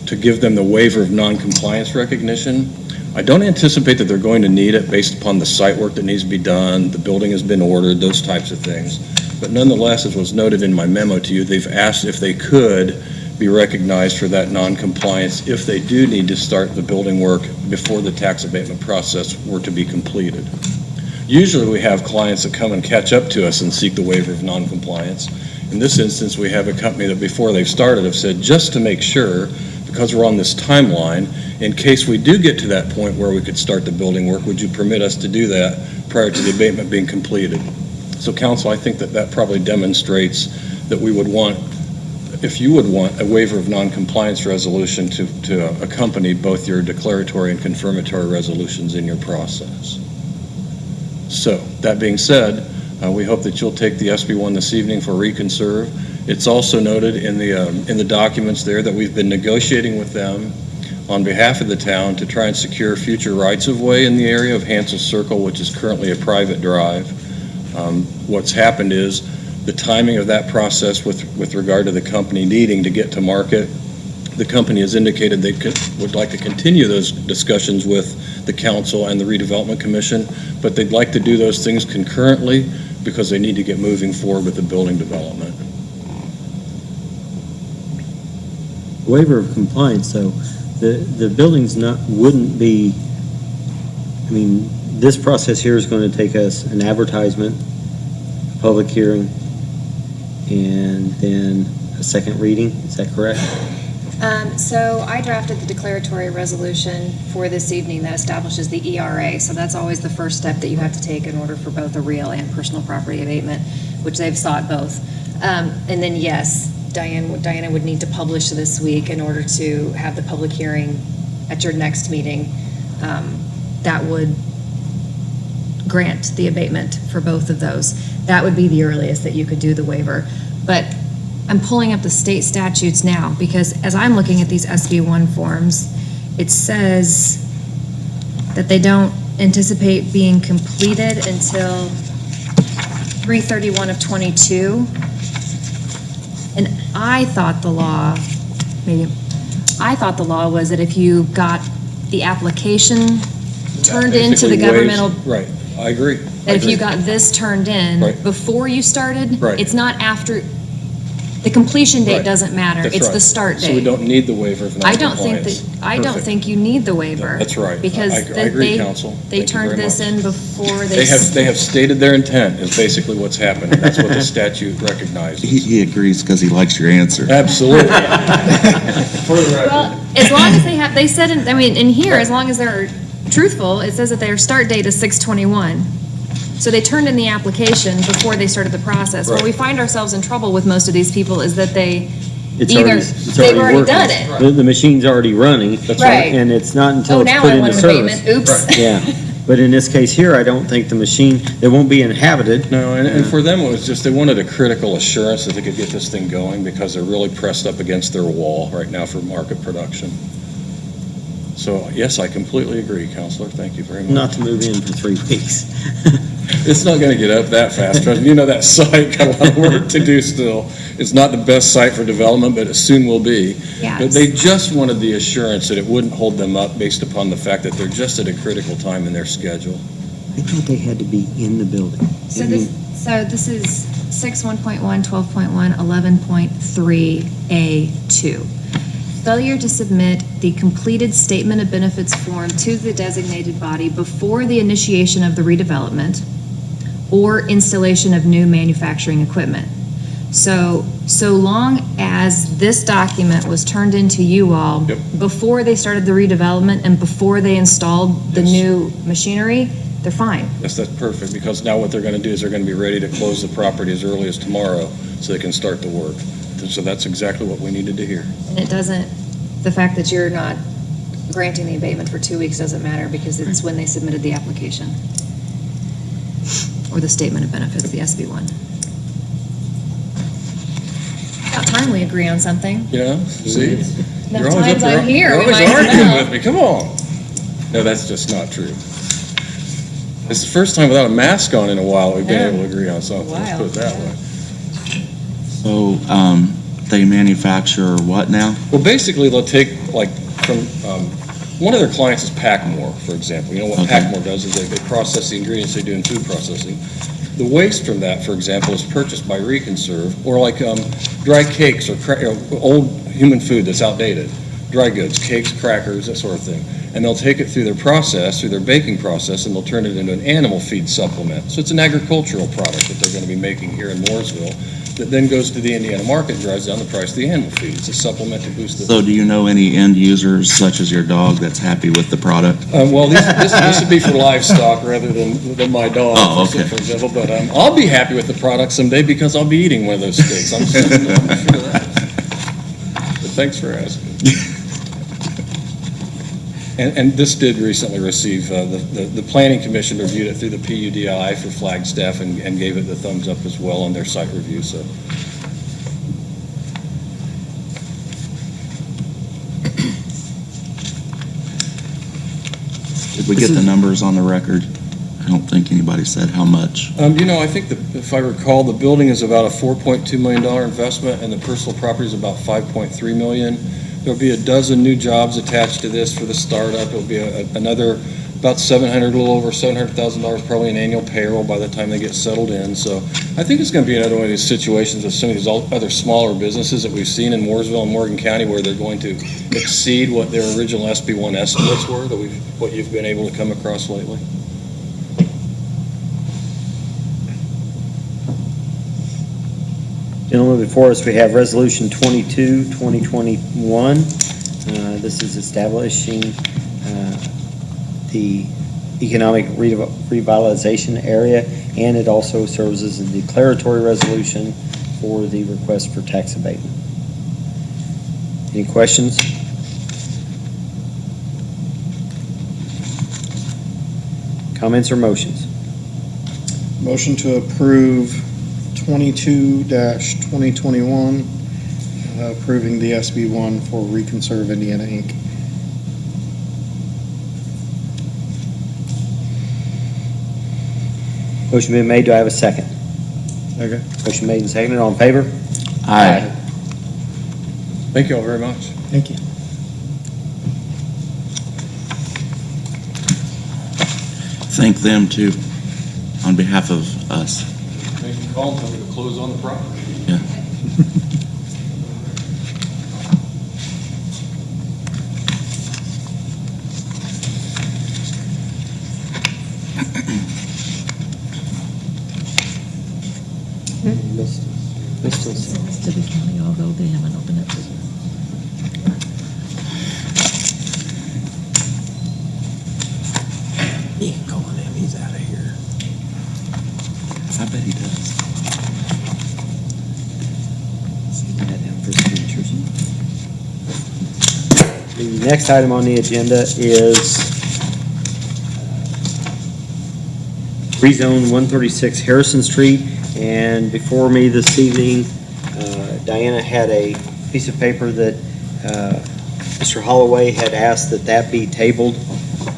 to give them the waiver of non-compliance recognition. I don't anticipate that they're going to need it based upon the site work that needs to be done, the building has been ordered, those types of things. But nonetheless, as was noted in my memo to you, they've asked if they could be recognized for that non-compliance if they do need to start the building work before the tax abatement process were to be completed. Usually we have clients that come and catch up to us and seek the waiver of non-compliance. In this instance, we have a company that before they've started have said, just to make sure, because we're on this timeline, in case we do get to that point where we could start the building work, would you permit us to do that prior to the abatement being completed? So council, I think that probably demonstrates that we would want, if you would want a waiver of non-compliance resolution to accompany both your declaratory and confirmatory resolutions in your process. So, that being said, we hope that you'll take the SB1 this evening for Reconserve. It's also noted in the documents there that we've been negotiating with them on behalf of the town to try and secure future rights-of-way in the area of Hansel Circle, which is currently a private drive. What's happened is the timing of that process with regard to the company needing to get to market. The company has indicated they would like to continue those discussions with the council and the redevelopment commission, but they'd like to do those things concurrently because they need to get moving forward with the building development. Waiver of compliance, so the buildings wouldn't be, I mean, this process here is going to take us an advertisement, a public hearing, and then a second reading, is that correct? So I drafted the declaratory resolution for this evening that establishes the ERA. So that's always the first step that you have to take in order for both a real and personal property abatement, which they've sought both. And then yes, Diana would need to publish this week in order to have the public hearing at your next meeting. That would grant the abatement for both of those. That would be the earliest that you could do the waiver. But I'm pulling up the state statutes now because as I'm looking at these SB1 forms, it says that they don't anticipate being completed until 3/31 of 22. And I thought the law was that if you got the application turned into the governmental. Right, I agree. That if you got this turned in before you started, Right. it's not after. The completion date Right. doesn't matter. That's It's right. the start date. So we don't need the waiver of I don't non-compliance. think think you need the waiver. That's right. Because I agree, counsel. they Thank you turned very this much. in before They have stated their intent is basically what's happened. That's what the statute recognizes. He agrees because he likes your answer. Absolutely. Well, as long as they said, in here, as long as they're truthful, it says that their start date is 6/21. So they turned in the application before they started the process. Where Right. we find ourselves in trouble with most of these people is that they've It's already working. done it. The machine's already running. Right. And it's not until Oh, it's now put I into want an service. abatement. Oops. Yeah. But in this case here, I don't think the machine, it won't be inhabited. No, and for them, it was just, they wanted a critical assurance that they could get this thing going because they're really pressed up against their wall right now for market production. So, yes, I completely agree, Counselor. Thank you very much. Not to move in for 3 weeks. It's not gonna get up that fast. Trust me. You know, that site got a lot of work to do still. It's not the best site for development, but it soon will be. Yeah. But they just wanted the assurance that it wouldn't hold them up based upon the fact that they're just at a critical time in their schedule. I thought they had to be in the building. So this is 6.1.1, 12.1, 11.3A2. Failure to submit the completed statement of benefits form to the designated body before the initiation of the redevelopment or installation of new manufacturing equipment. So long as this document was turned into you all Yep. before they started the redevelopment and before they installed the Yes. new machinery, they're fine. Yes, that's perfect, because now what they're gonna do is they're gonna be ready to close the property as early as tomorrow so they can start the work. So that's exactly what we needed to hear. And it doesn't, the fact that you're not granting the abatement for 2 weeks doesn't matter because it's when they submitted the application. Or the statement of benefits, the SB1. About time we agree on something. Yeah, see? Enough You're always times up there- I'm here, You're we always might as arguing well. with me, come on. No, that's just not true. It's the first time without a mask on in a while we've been Yeah. able to agree on something, let's Wow. put it that way. So, they manufacture what now? Well, basically, they'll take, like, from, one of their clients is Packmore, for example. You know what Okay. Packmore does is they process the ingredients they do in food processing. The waste from that, for example, is purchased by Reconserve, or like dry cakes or old human food that's outdated, dry goods, cakes, crackers, that sort of thing. And they'll take it through their process, through their baking process, and they'll turn it into an animal feed supplement. So it's an agricultural product that they're going to be making here in Mooresville that then goes to the Indiana market and drives down the price of the animal feed. It's a supplement to boost the... So do you know any end users, such as your dog, that's happy with the product? Well, this would be for livestock rather than my dog, Oh, okay. for example. But I'll be happy with the product someday because I'll be eating one of those steaks. I'm sure of that. But thanks for asking. And this did recently receive, the Planning Commission reviewed it through the PUDI for Flagstaff and gave it the thumbs up as well on their site review, so. Did we get the numbers on the record? I don't think anybody said how much. I think if I recall, the building is about a $4.2 million investment, and the personal property is about $5.3 million. There'll be a dozen new jobs attached to this for the startup. It'll be another about a little over $700,000 probably in annual payroll by the time they get settled in. So I think it's going to be another one of these situations with some of these other smaller businesses that we've seen in Mooresville and Morgan County where they're going to exceed what their original SB1 estimates were, what you've been able to come across lately. Gentlemen, before us, we have Resolution 22, 2021. This is establishing the economic revitalization area, and it also serves as a declaratory resolution for the request for tax abatement. Any questions? Comments or motions? Motion to approve 22-2021, approving the SB1 for Reconserve Indiana, Inc. Motion been made, do I have a second? Okay. Motion made and seconded, all in favor? Aye. Thank you all very much. Thank you. Thank them too, on behalf of us. Thank you for calling, tell me to close on the property. Yeah. Mississippi County, I'll go to him and open it. You can call him, he's out of here. I bet he does. Put that down for signatures. The next item on the agenda is rezone 136 Harrison Street. And before me this evening, Diana had a piece of paper that Mr. Holloway had asked that that be tabled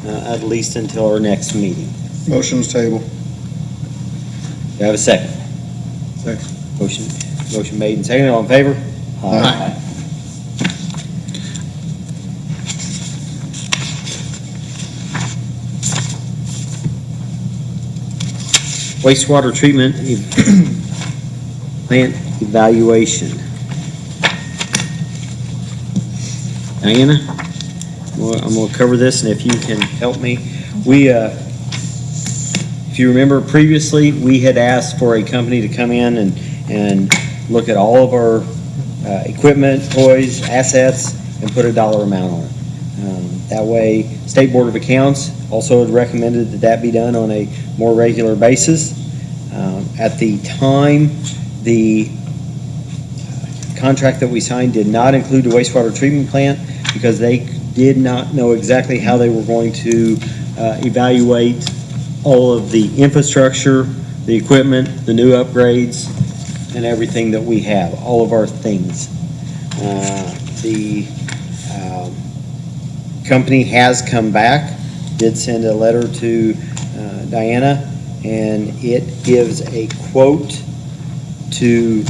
at least until our next meeting. Motion's table. Do I have a second? Second. Motion made and seconded. All in favor? Aye. Wastewater treatment plant evaluation. Diana, I'm going to cover this, and if you can help me. If you remember previously, we had asked for a company to come in and look at all of our equipment, toys, assets, and put a dollar amount on it. That way, State Board of Accounts also had recommended that that be done on a more regular basis. At the time, the contract that we signed did not include the wastewater treatment plant because they did not know exactly how they were going to evaluate all of the infrastructure, the equipment, the new upgrades, and everything that we have, all of our things. The company has come back, did send a letter to Diana, and it gives a quote to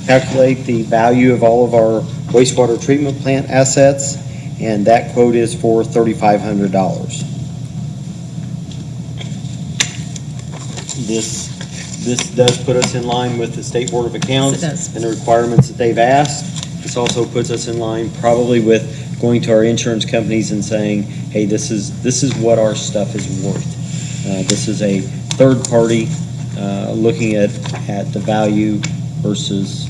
calculate the value of all of our wastewater treatment plant assets, and that quote is for $3,500. This does put us in line with the State Board of Accounts Yes, it does. and the requirements that they've asked. This also puts us in line probably with going to our insurance companies and saying, hey, this is what our stuff is worth. This is a third party looking at the value versus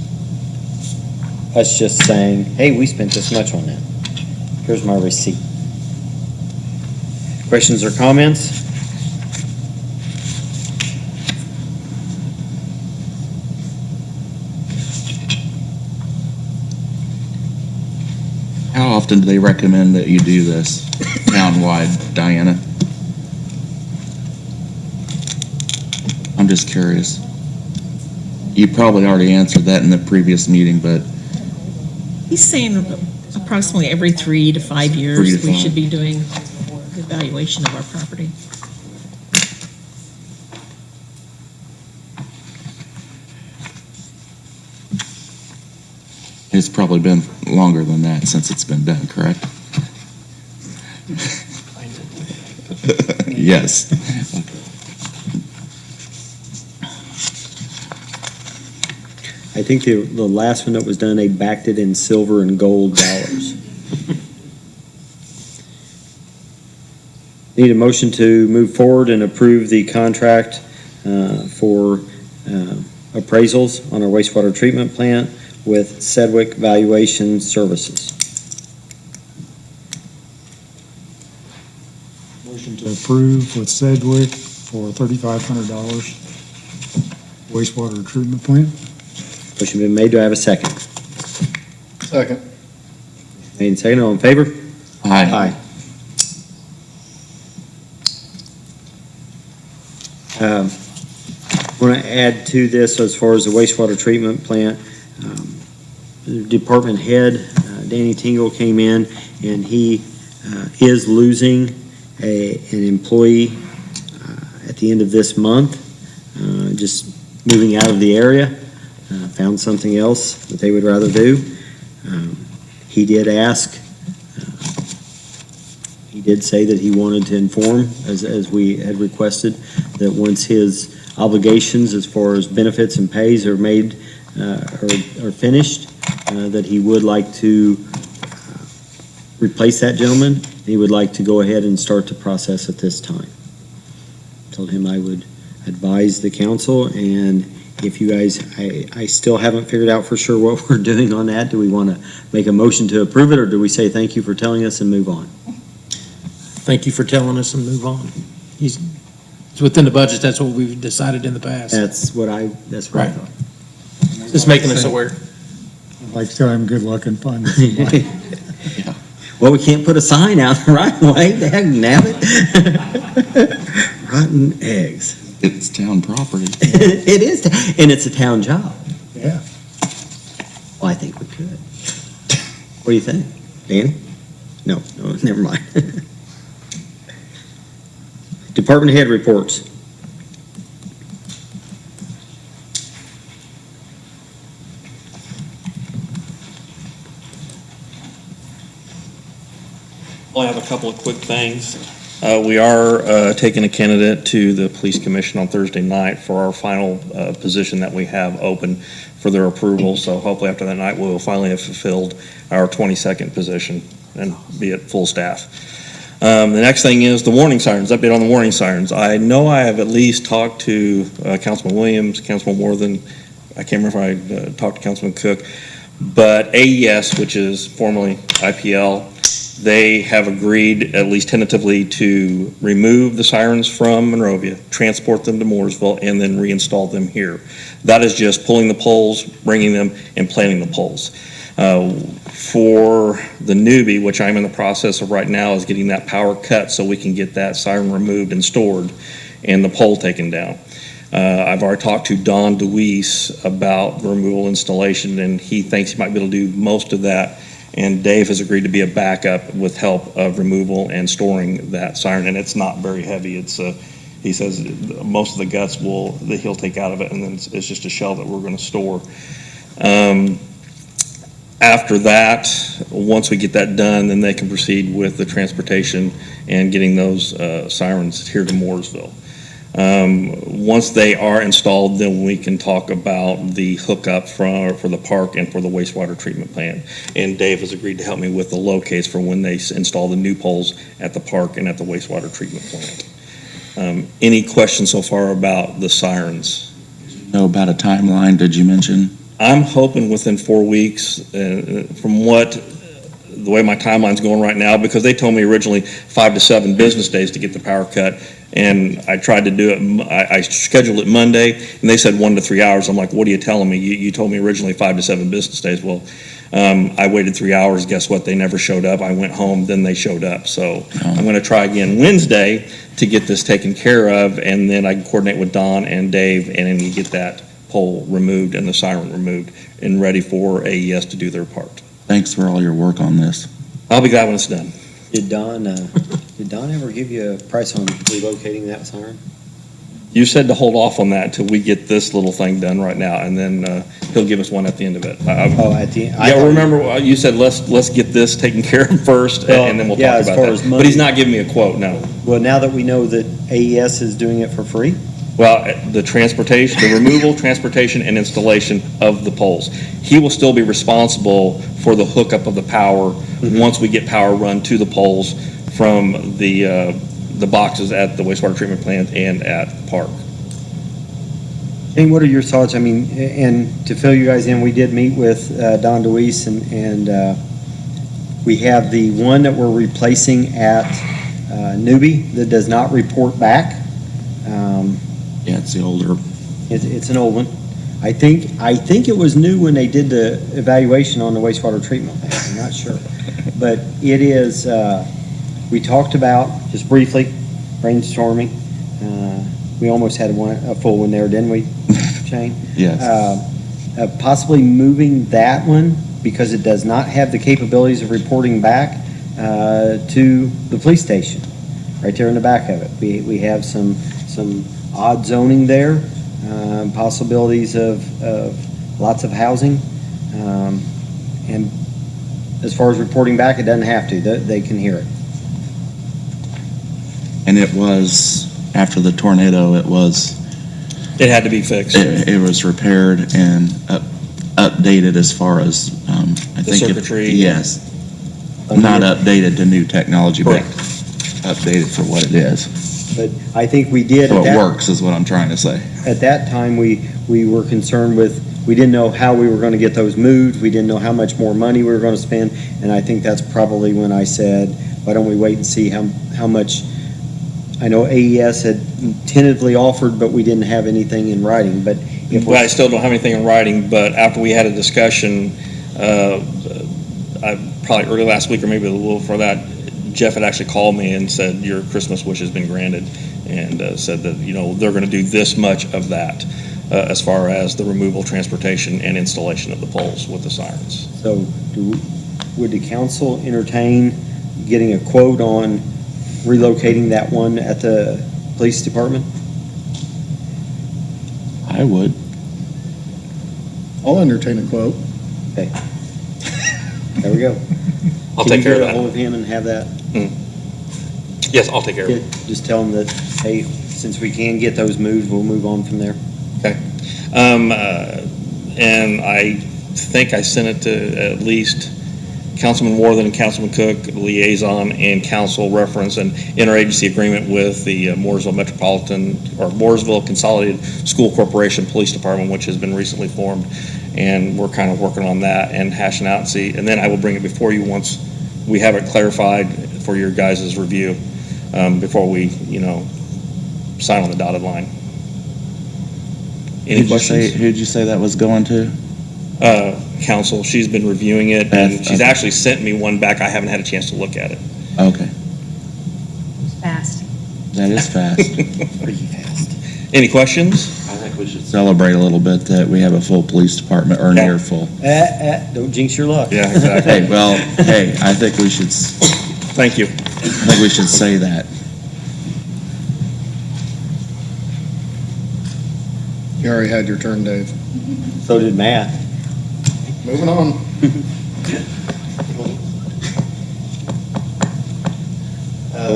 us just saying, hey, we spent this much on that. Here's my receipt. Questions or comments? How often do they recommend that you do this townwide, Diana? I'm just curious. You probably already answered that in the previous meeting, but He's saying approximately every 3 to 5 years, 3 to 5. we should be doing the evaluation of our property. it's probably been longer than that since it's been done, correct? Yes. I think the last one that was done, they backed it in silver and gold dollars. Need a motion to move forward and approve the contract for appraisals on our wastewater treatment plant with Sedgwick Valuation Services. Motion to approve with Sedgwick for $3,500 wastewater treatment plant. Motion been made. Do I have a second? Second. Made and seconded. All in favor? Aye. I want to add to this as far as the wastewater treatment plant. The department head, Danny Tingle, came in, and he is losing an employee at the end of this month, just moving out of the area, found something else that they would rather do. He did ask, he did say that he wanted to inform, as we had requested, that once his obligations as far as benefits and pays are made, are finished, that he would like to replace that gentleman. He would like to go ahead and start the process at this time. Told him I would advise the council, and if you guys, I still haven't figured out for sure what we're doing on that. Do we want to make a motion to approve it, or do we say thank you for telling us and move on? Thank you for telling us and move on. It's within the budget, that's what we've decided in the past. That's what I Right. thought. Just making us aware. I'd like to tell him good luck and finding somebody. Well, we can't put a sign out right away. They have it. Rotten eggs. It's town property. It is, and it's a town job. Yeah. Well, I think we could. What do you think? Danny? No, never mind. Department head reports. Well, I have a couple of quick things. We are taking a candidate to the police commission on Thursday night for our final position that we have open for their approval. So hopefully after that night, we'll finally have fulfilled our 22nd position and be at full staff. The next thing is the warning sirens, update on the warning sirens. I know I have at least talked to Councilman Williams, Councilman Worthen. I can't remember if I talked to Councilman Cook, but AES, which is formerly IPL, they have agreed, at least tentatively, to remove the sirens from Monrovia, transport them to Mooresville, and then reinstall them here. That is just pulling the poles, bringing them, and planting the poles. For the newbie, which I'm in the process of right now, is getting that power cut so we can get that siren removed and stored and the pole taken down. I've already talked to Don DeWeese about the removal installation, and he thinks he might be able to do most of that. And Dave has agreed to be a backup with help of removal and storing that siren, and it's not very heavy. It's he says most of the guts that he'll take out of it, and then it's just a shell that we're going to store. After that, once we get that done, then they can proceed with the transportation and getting those sirens here to Mooresville. Once they are installed, then we can talk about the hookup for the park and for the wastewater treatment plant. And Dave has agreed to help me with the locates for when they install the new poles at the park and at the wastewater treatment plant. Any questions so far about the sirens? Know about a timeline, did you mention? I'm hoping within 4 weeks, from the way my timeline's going right now, because they told me originally 5 to 7 business days to get the power cut, and I tried to do it, I scheduled it Monday, and they said 1 to 3 hours. I'm like, what are you telling me? You told me originally 5 to 7 business days. Well, I waited 3 hours. Guess what? They never showed up. I went home, then they showed up. So I'm going to try again Wednesday to get this taken care of, and then I can coordinate with Don and Dave, and then get that pole removed and the siren removed and ready for AES to do their part. Thanks for all your work on this. I'll be glad when it's done. Did Don ever give you a price on relocating that siren? You said to hold off on that until we get this little thing done right now, and then he'll give us one at the end of it. At the end? Yeah, remember, you said let's get this taken care of first, and then we'll talk about that. But he's not giving me a quote, no. Well, now that we know that AES is doing it for free? Well, the transportation, the removal, transportation, and installation of the poles. He will still be responsible for the hookup of the power once we get power run to the poles from the boxes at the wastewater treatment plant and at the park. And what are your thoughts? I mean, and to fill you guys in, we did meet with Don DeWeese, and we have the one that we're replacing at Newbie that does not report back. Yeah, it's the older. It's an old one. I think it was new when they did the evaluation on the wastewater treatment plant. I'm not sure, but it is. We talked about, just briefly, brainstorming. We almost had a full one there, didn't we, Shane? Yes. Possibly moving that one because it does not have the capabilities of reporting back to the police station, right there in the back of it. We have some odd zoning there, possibilities of lots of housing, and as far as reporting back, it doesn't have to. They can hear it. And it was, after the tornado, it had to be fixed. It was repaired and updated as far as, I think. Circuitry. Yes. Not updated to new technology, but updated for what it is. But I think we did. So it works, is what I'm trying to say. At that time, we were concerned with, we didn't know how we were going to get those moved. We didn't know how much more money we were going to spend. And I think that's probably when I said, why don't we wait and see how much. I know AES had tentatively offered, but we didn't have anything in writing. But I still don't have anything in writing, but after we had a discussion, probably early last week or maybe a little before that, Jeff had actually called me and said, your Christmas wish has been granted, and said that, they're going to do this much of that as far as the removal, transportation, and installation of the poles with the sirens. So would the council entertain getting a quote on relocating that one at the police department? I would. I'll entertain a quote. Okay. There we go. I'll Can take you care of get a that. hold of him and have that? Yes, I'll take care of it. Just tell him that, hey, since we can get those moved, we'll move on from there. Okay. And I think I sent it to at least Councilman Worthen and Councilman Cook, liaison and council reference and interagency agreement with the Mooresville Metropolitan, or Mooresville Consolidated School Corporation Police Department, which has been recently formed. And we're kind of working on that and hashing out and see. And then I will bring it before you once we have it clarified for your guys' review, before we, sign on the dotted line. Any questions? Who'd you say that was going to? Council, she's been reviewing it, and she's actually sent me one back. I haven't had a chance to look at it. Okay, Fast. that is fast. Pretty fast. Any questions? I think we should celebrate a little bit that we have a full police department, or near full. Don't jinx your luck. Yeah, exactly. Hey, well, I think we should, Thank you. I think we should say that. You already had your turn, Dave. So did Matt. Moving on.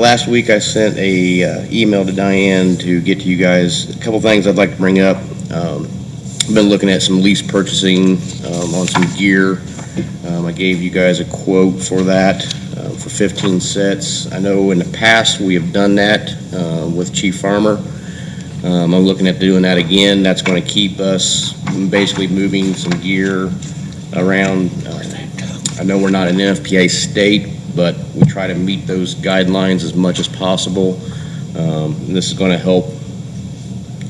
Last week, I sent a email to Diane to get to you guys. A couple things I'd like to bring up. I've been looking at some lease purchasing on some gear. I gave you guys a quote for that for 15 sets. I know in the past we have done that with Chief Farmer. I'm looking at doing that again. That's going to keep us basically moving some gear around. I know we're not an NFPA state, but we try to meet those guidelines as much as possible. This is going to help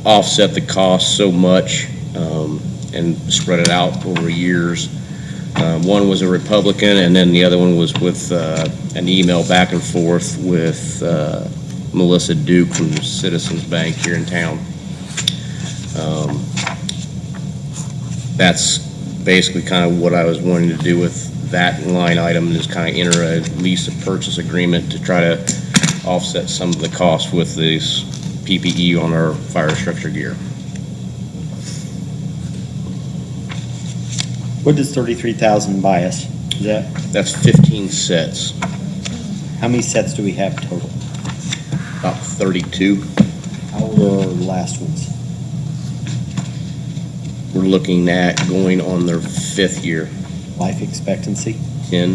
offset the cost so much and spread it out over years. One was a Republican, and then the other one was with an email back and forth with Melissa Duke from Citizens Bank here in town. That's basically kind of what I was wanting to do with that line item, is kind of enter a lease and purchase agreement to try to offset some of the costs with this PPE on our fire structure gear. What does 33,000 buy us? That's 15 sets, How many sets do we have total? about 32. How old are the last ones? We're looking at going on their 5th year. Life expectancy? 10.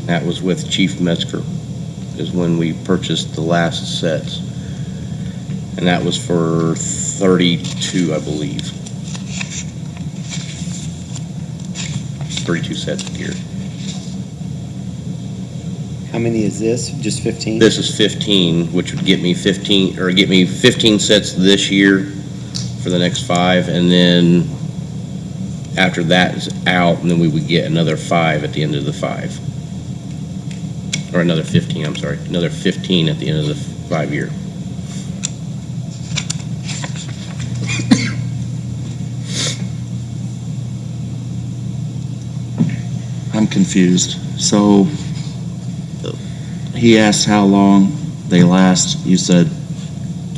That was with Chief Metzger, is when we purchased the last sets. And that was for 32, I believe. 32 sets of gear. How many is this? Just 15? This is 15, which would get me 15 sets this year for the next 5, and then after that is out, and then we would get another 5 at the end of the 5. Or another 15, I'm sorry, another 15 at the end of the 5 year. I'm confused. So he asked how long they last. You said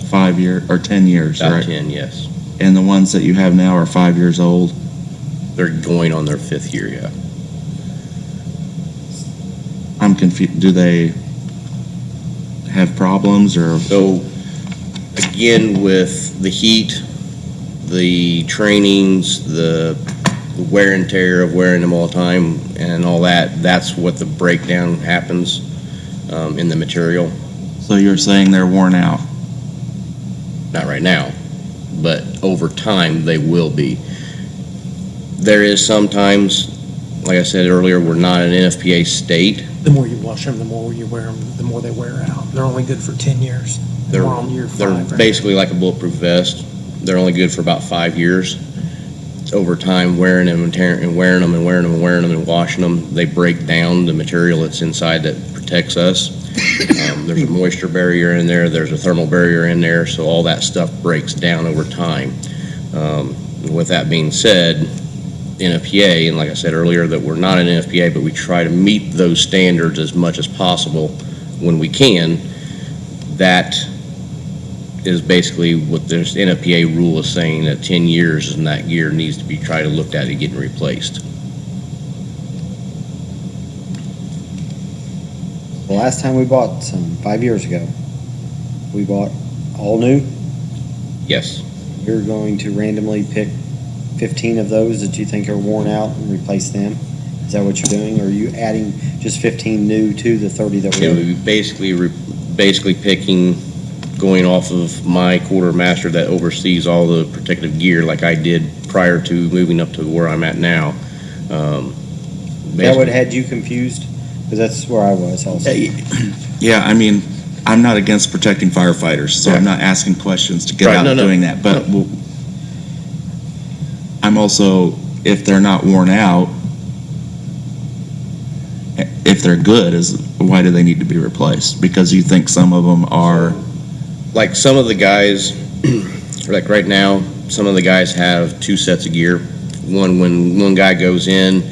5 years or 10 years, About right? 10, yes. And the ones that you have now are 5 years old? They're going on their 5th year, yeah. I'm confused. Do they have problems or? So, again, with the heat, the trainings, the wear and tear of wearing them all the time and all that, that's what the breakdown happens in the material. So you're saying they're worn out? Not right now, but over time they will be. There is sometimes, like I said earlier, we're not an NFPA state. The more you wash them, the more you wear them, the more they wear out. They're only good for 10 years. They're, We're on year 5 they're right now. basically like a bulletproof vest. they're only good for about 5 years. Over time, wearing them and tearing and wearing them and wearing them and wearing them and washing them, they break down the material that's inside that protects us. There's a moisture barrier in there, there's a thermal barrier in there, so all that stuff breaks down over time. With that being said, NFPA, and like I said earlier, that we're not an NFPA, but we try to meet those standards as much as possible when we can. That is basically what this NFPA rule is saying, that 10 years and that gear needs to be tried to looked at and getting replaced. The last time we bought some, 5 years ago, we bought all new. Yes. You're going to randomly pick 15 of those that you think are worn out and replace them? Is that what you're doing? Or are you adding just 15 new to the 30 that we It have? would be basically picking, going off of my quartermaster that oversees all the protective gear like I did prior to moving up to where I'm at now. That would have had you confused? Because that's where I was also. Yeah, I mean, I'm not against protecting firefighters, so I'm not asking questions to get Right, out no, and no, doing that. But I'm also, if they're not worn out, if they're good, why do they need to be replaced? Because you think some of them are... Like some of the guys, like right now, some of the guys have 2 sets of gear. One, when one guy goes into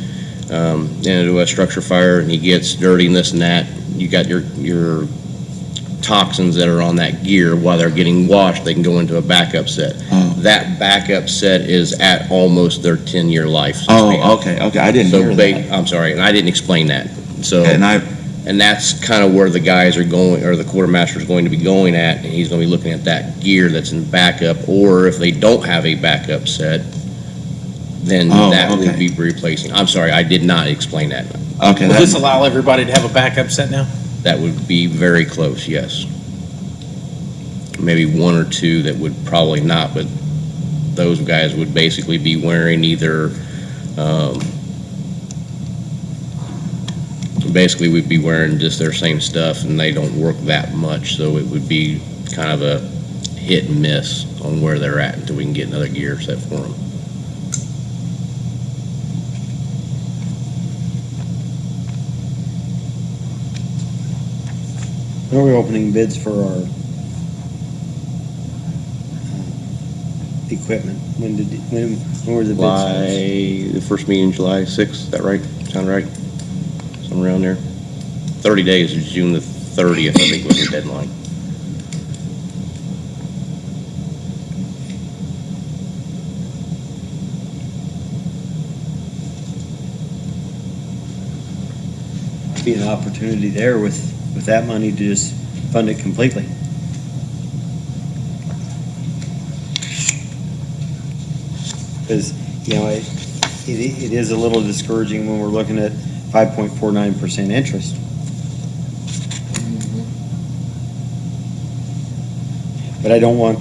a structure fire and he gets dirty and this and that, you got your toxins that are on that gear. While they're getting washed, they can go into a backup set. That backup set is at almost their 10-year life. okay, I didn't hear that. I'm sorry, and I didn't explain that. So, Okay, and that's kind of where the guys are going, or the quartermaster is going to be going at, and he's going to be looking at that gear that's in backup, or if they don't have a backup set, then that will be replacing. I'm sorry, I did not explain that. Okay. Will this allow everybody to have a backup set now? That would be very close, yes. Maybe 1 or 2 that would probably not, but those guys would basically be wearing either, basically we'd be wearing just their same stuff, and they don't work that much, so it would be kind of a hit and miss on where they're at until we can get another gear set for them. When are we opening bids for our equipment? When were the bids? The first meeting, July 6th, is that right? Sound right? Somewhere around there. 30 days, is June the 30th, I think was the deadline. Be an opportunity there with that money to just fund it completely. Because, it is a little discouraging when we're looking at 5.49% interest. But I don't want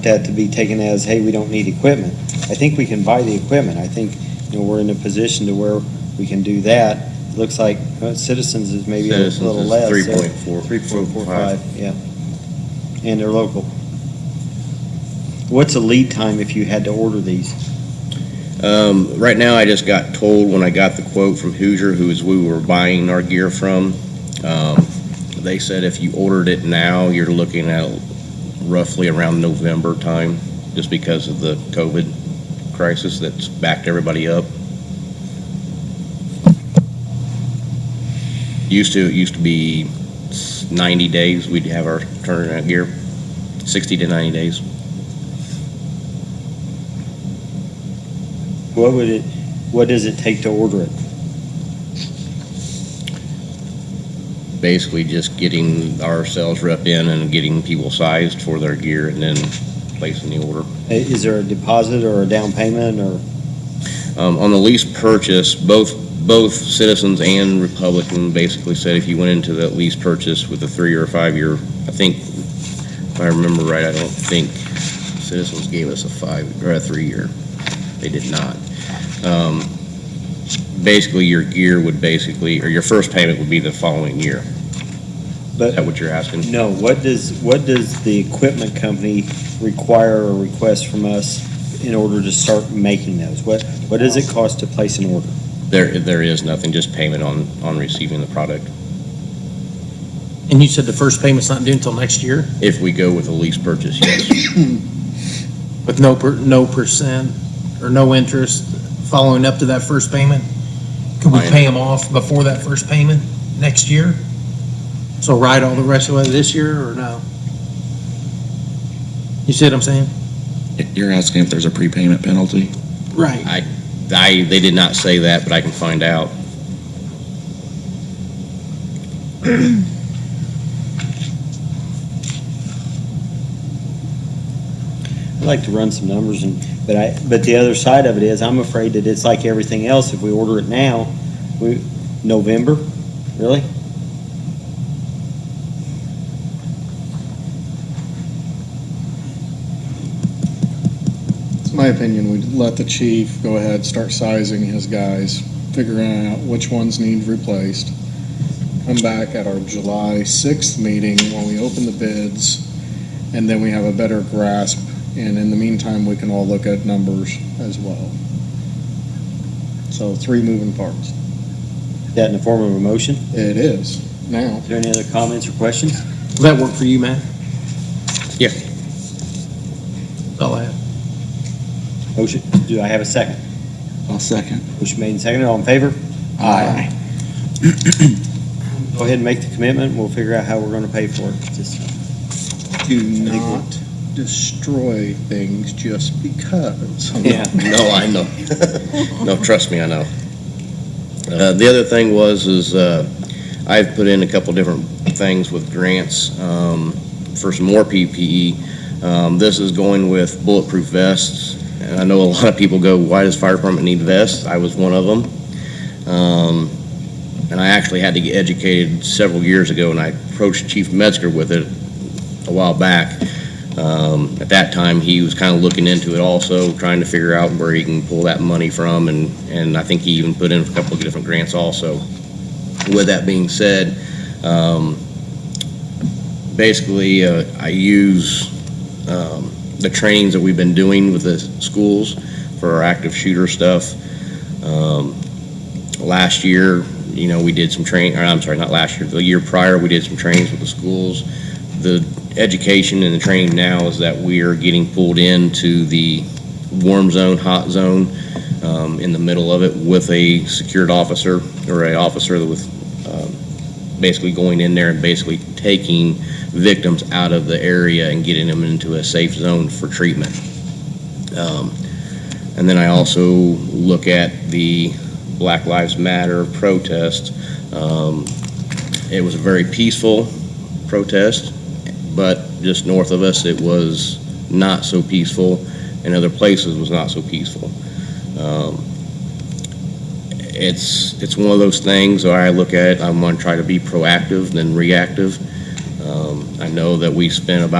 that to be taken as, hey, we don't need equipment. I think we can buy the equipment. I think, we're in a position to where we can do that. It looks like Citizens is maybe a little less. 3.45, yeah. And they're local. What's the lead time if you had to order these? Right now, I just got told when I got the quote from Hoosier, we were buying our gear from, they said if you ordered it now, you're looking at roughly around November time, just because of the COVID crisis that's backed everybody up. It used to be 90 days, we'd have our turnaround gear, 60 to 90 days. What does it take to order it? Basically just getting our sales rep in and getting people sized for their gear and then placing the order. Is there a deposit or a down payment or? On the lease purchase, both Citizens and Republican basically said if you went into that lease purchase with a 3 or 5 year, I think, if I remember right, I don't think Citizens gave us a 5 or a 3 year. They did not. Basically, your gear would or your first payment would be the following year. Is that what you're asking? No, what does the equipment company require or request from us in order to start making those? What does it cost to place an order? There is nothing, just payment on receiving the product. And you said the first payment's not due until next year, If we go with a lease purchase, yes. with no percent or no interest following up to that first payment? Could we pay them off before that first payment next year? So ride all the rest of it this year, or no? You see what I'm saying? You're asking if there's a prepayment penalty? Right. They did not say that, but I can find out. I'd like to run some numbers, but the other side of it is, I'm afraid that it's like everything else. If we order it now, November, really? It's my opinion, we'd let the chief go ahead, start sizing his guys, figuring out which ones need replaced. Come back at our July 6th meeting when we open the bids, and then we have a better grasp. And in the meantime, we can all look at numbers as well. So 3 moving parts. Is that in the form of a motion? It is, now. Is there any other comments or questions? Does that work for you, Matt? Yeah. That's all I have. Motion, do I have a second? I'll second. Motion made and seconded, all in favor? Aye. Go ahead and make the commitment, and we'll figure out how we're gonna pay for it. Just- Do not destroy things just because. Yeah. No, I know. No, trust me, I know. The other thing is I've put in a couple different things with grants for some more PPE. This is going with bulletproof vests. And I know a lot of people go, why does fire department need vests? I was one of them. And I actually had to get educated several years ago, and I approached Chief Metzger with it a while back. At that time, he was kind of looking into it also, trying to figure out where he can pull that money from, and I think he even put in a couple of different grants also. With that being said, basically, I use the trainings that we've been doing with the schools for our active shooter stuff. Last year, we did some training, or I'm sorry, not last year, the year prior, we did some trainings with the schools. The education and the training now is that we are getting pulled into the warm zone, hot zone, in the middle of it with a secured officer or an officer that was basically going in there and basically taking victims out of the area and getting them into a safe zone for treatment. And then I also look at the Black Lives Matter protest. It was a very peaceful protest, but just north of us it was not so peaceful, and other places was not so peaceful. It's one of those things where I look at it, I want to try to be proactive than reactive. I know that we spent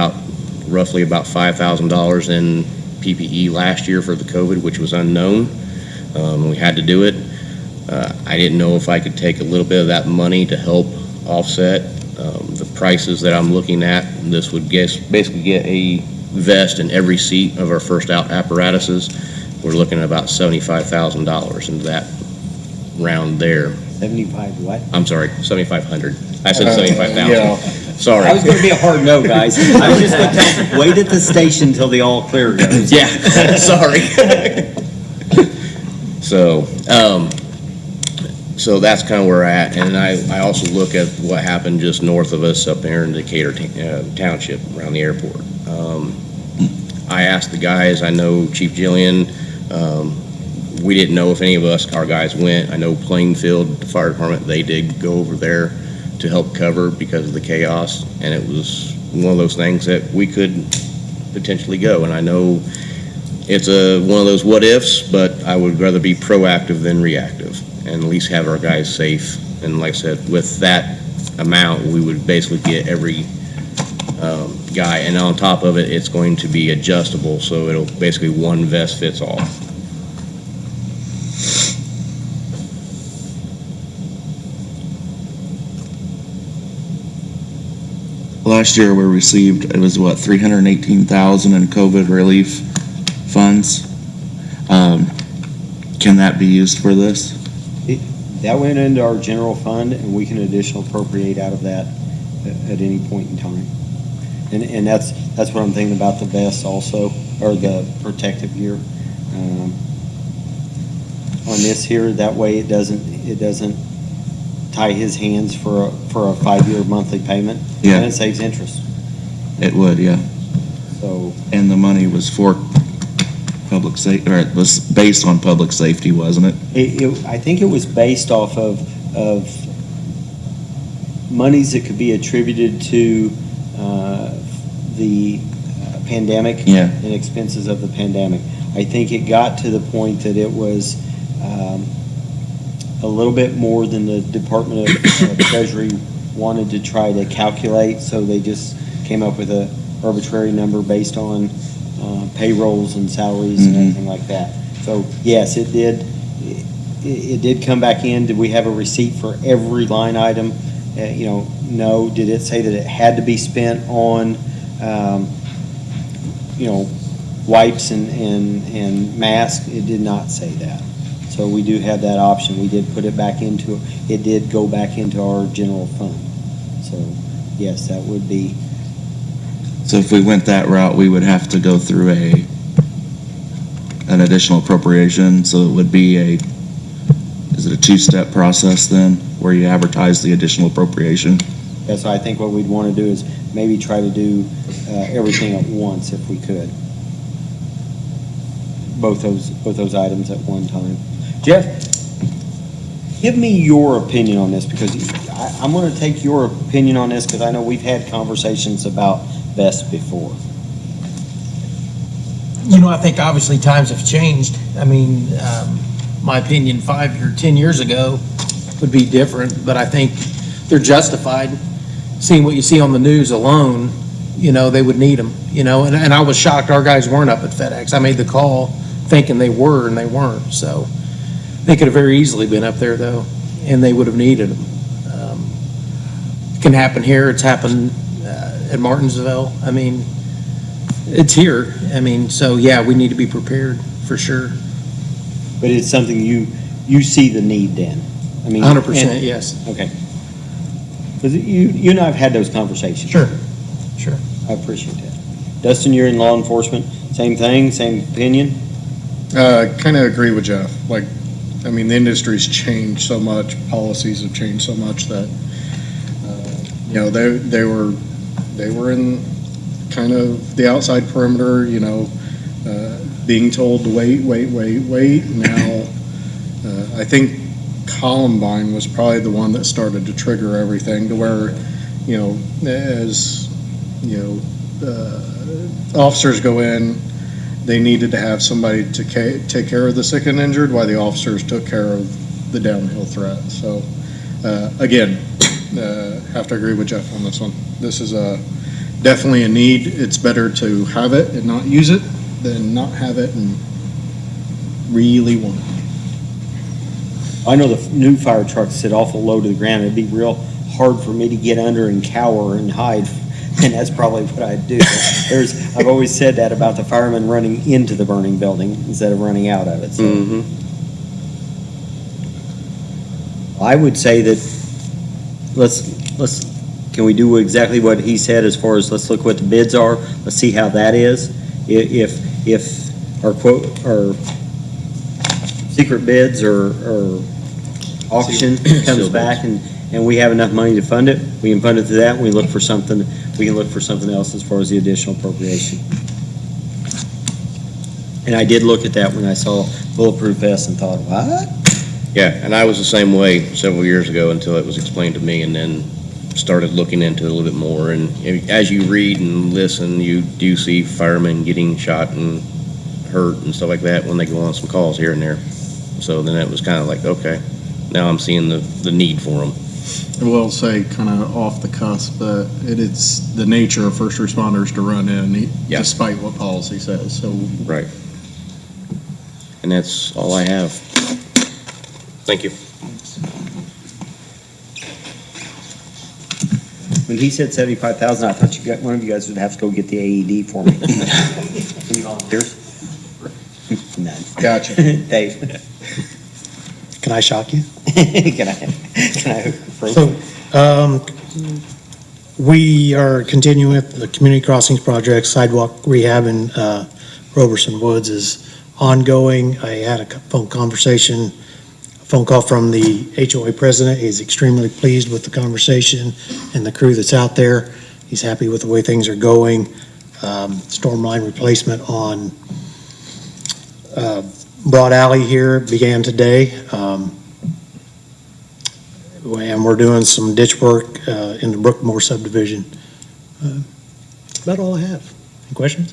roughly about $5,000 in PPE last year for the COVID, which was unknown. We had to do it. I didn't know if I could take a little bit of that money to help offset the prices that I'm looking at. This would basically get a vest in every seat of our first out apparatuses. We're looking at about $75,000 into that round there. 75 what? I'm sorry, 7,500. I said 75,000. Yeah. Sorry. I was gonna be a hard no, guys. I was just gonna tell, wait at the station till the all clear goes. Yeah, sorry. So that's kind of where we're at, and I also look at what happened just north of us up there in Decatur Township around the airport. I asked the guys, I know Chief Jillian, we didn't know if any of our guys went. I know Plainfield, the fire department, they did go over there to help cover because of the chaos, and it was one of those things that we could potentially go, and I know it's one of those what ifs, but I would rather be proactive than reactive and at least have our guys safe. And like I said, with that amount, we would basically get every guy, and on top of it, it's going to be adjustable, so it'll basically one vest fits all. Last year, we received, it was what, 318,000 in COVID relief funds? Can that be used for this? That went into our general fund, and we can additional appropriate out of that at any point in time. And that's what I'm thinking about the vests also, or the protective gear. On this here, that way it doesn't tie his hands for a 5-year monthly payment. Yeah. And it saves interest. It would, yeah. So, And the money was for public safety, or it was based on public safety, wasn't it? I think it was based off of monies that could be attributed to the pandemic. Yeah. And expenses of the pandemic. I think it got to the point that it was a little bit more than the Department of Treasury wanted to try to calculate, so they just came up with a arbitrary number based on payrolls and salaries and everything like that. So yes, it did come back in. Did we have a receipt for every line item? No. Did it say that it had to be spent on wipes and masks? It did not say that. So we do have that option. We did put it back into, it did go back into our general fund. So yes, that would be. So if we went that route, we would have to go through an additional appropriation, so it would be is it a 2-step process then, where you advertise the additional appropriation? Yeah, so I think what we'd want to do is maybe try to do everything at once if we could. Both those items at one time. Jeff, give me your opinion on this, because I'm going to take your opinion on this, because I know we've had conversations about vests before. I think obviously times have changed. I mean, my opinion 5 or 10 years ago would be different, but I think they're justified. Seeing what you see on the news alone, they would need them, and I was shocked our guys weren't up at FedEx. I made the call thinking they were, and they weren't, so they could have very easily been up there though, and they would have needed them. It can happen here. It's happened at Martinsville. I mean, it's here. I mean, so yeah, we need to be prepared for sure. But it's something you see the need then? I mean, 100%, yes. Okay. Because you and I have had those conversations. Sure. I appreciate that. Dustin, you're in law enforcement. Same thing, same opinion? Kind of agree with Jeff. The industry's changed so much, policies have changed so much that, they were in kind of the outside perimeter, being told to wait. Now, I think Columbine was probably the one that started to trigger everything to where, as, officers go in, they needed to have somebody to take care of the sick and injured while the officers took care of the downhill threat. So, again, have to agree with Jeff on this one. This is definitely a need. It's better to have it and not use it than not have it and really want it. I know the new fire trucks sit awful low to the ground. It'd be real hard for me to get under and cower and hide, and that's probably what I'd do. I've always said that about the firemen running into the burning building instead of running out of it. So I would say that can we do exactly what he said as far as let's look what the bids are, let's see how that is. If our secret bids or auction comes back and we have enough money to fund it, we can fund it through that, and we can look for something else as far as the additional appropriation. And I did look at that when I saw bulletproof vests and thought, what? Yeah, and I was the same way several years ago until it was explained to me, and then started looking into it a little bit more. And as you read and listen, you do see firemen getting shot and hurt and stuff like that when they go on some calls here and there. So then it was kind of like, okay, now I'm seeing the need for them. I will say, kind of off the cusp, but it's the nature of first responders to run in, despite what policy says. So right. And that's all I have. Thank you. When he said 75,000, I thought one of you guys would have to go get the AED for me. Any volunteers? None. Gotcha. Dave, Can I shock you? can I approach? So, we are continuing with the community crossings project, sidewalk rehab in Roberson Woods is ongoing. I had a phone call from the HOA president. He's extremely pleased with the conversation and the crew that's out there. He's happy with the way things are going. Storm line replacement on Broad Alley here began today. And we're doing some ditch work in the Brookmore subdivision. That's about all I have. Any questions?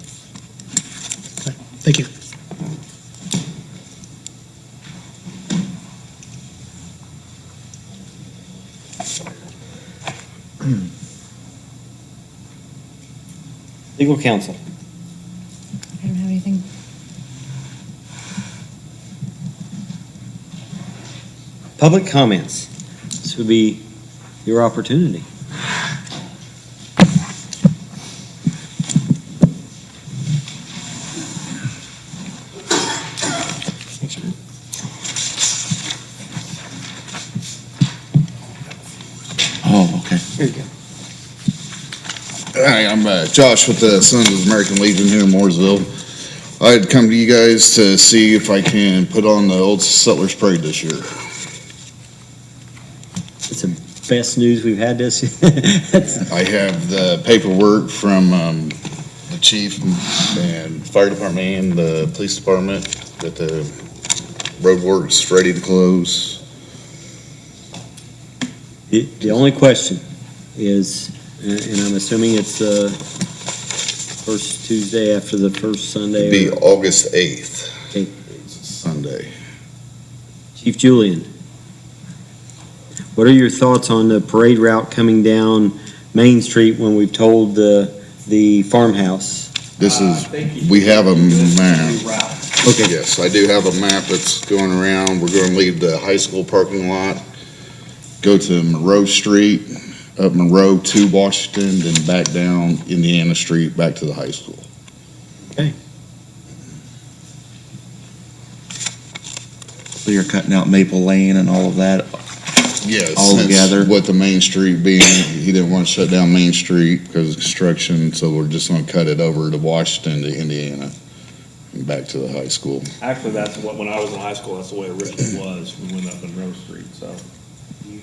Okay, thank you. Legal counsel. I don't have anything. Public comments. This would be your opportunity. Oh, okay. Here you go. Hi, I'm Josh with the Sons of American Legion here in Mooresville. I'd come to you guys to see if I can put on the Old Settlers Parade this year. It's the best news we've had this. I have the paperwork from the chief and fire department and the police department that the road work's ready to close. The only question is, and I'm assuming it's the first Tuesday after the first Sunday. It'd be August 8th. Okay. It's a Sunday. Chief Julian, what are your thoughts on the parade route coming down Main Street when we've told the farmhouse? This is, we have a map. Okay. Yes, I do have a map that's going around. We're going to leave the high school parking lot, go to Monroe Street, up Monroe to Washington, then back down Indiana Street, back to the high school. So you're cutting out Maple Lane and all of that? Yes. All together? With the Main Street being, he didn't want to shut down Main Street because of construction, so we're just going to cut it over to Washington to Indiana and back to the high school. Actually, that's what, when I was in high school, that's the way it originally was. We went up Monroe Street, so. Do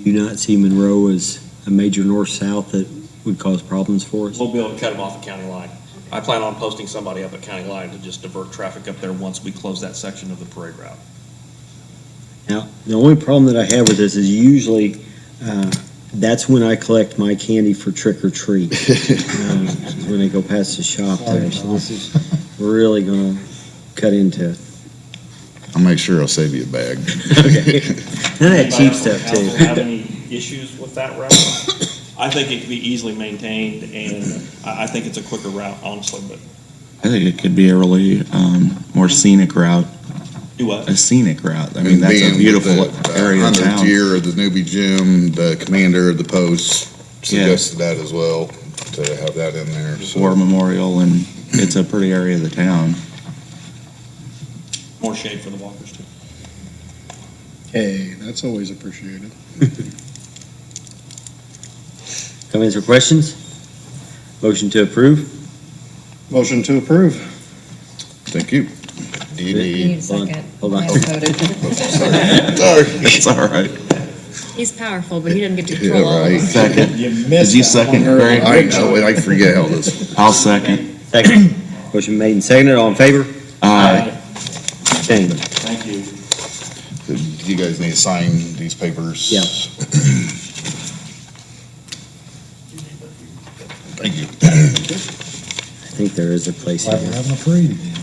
you not see Monroe as a major north-south that would cause problems for us? We'll be able to cut them off the county line. I plan on posting somebody up at county line to just divert traffic up there once we close that section of the parade route. Now, the only problem that I have with this is usually, that's when I collect my candy for trick or treat. When they go past the shop there, so this is, we're really gonna cut into it. I'll make sure I'll save you a bag. Okay. None of that cheap stuff too. Have any issues with that route? I think it could be easily maintained, and I think it's a quicker route, honestly, but. I think it could be a really more scenic route. Do what? A scenic route. I mean, that's a beautiful area of town. 100th year of the newbie gym, the commander of the post suggested that as well, to have that in there. War Memorial, and it's a pretty area of the town. More shade for the walkers too. Hey, that's always appreciated. Comments or questions? Motion to approve? Motion to approve. Thank you. Do you You need? need a second. Hold on. I haven't voted. Sorry. It's all right. He's powerful, but he doesn't get to Yeah, control all of right. us. Second. Did you second, Craig? I know, I forget how this. I'll second. Second. Motion made and seconded. All in favor? Aye. Abstained. Thank you. Do you guys need to sign these papers? Yeah. Thank you. I think there is a place Like we're here. having a parade again.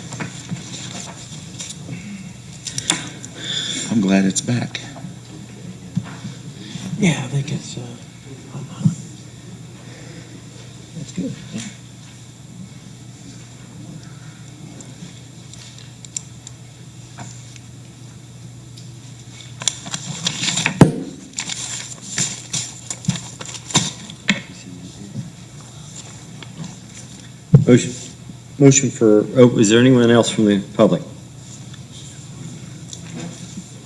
I'm glad it's back. Yeah, I think it's, That's good. Motion for, is there anyone else from the public?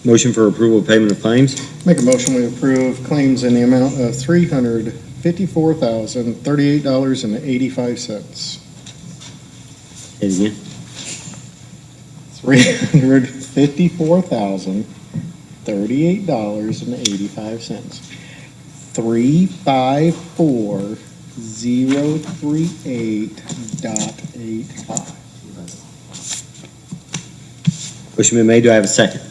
Motion for approval of payment of claims? Make a motion, we approve claims in the amount of $354,038.85. Say it again. $354,038.85. 354038.85. Motion been made, do I have a second?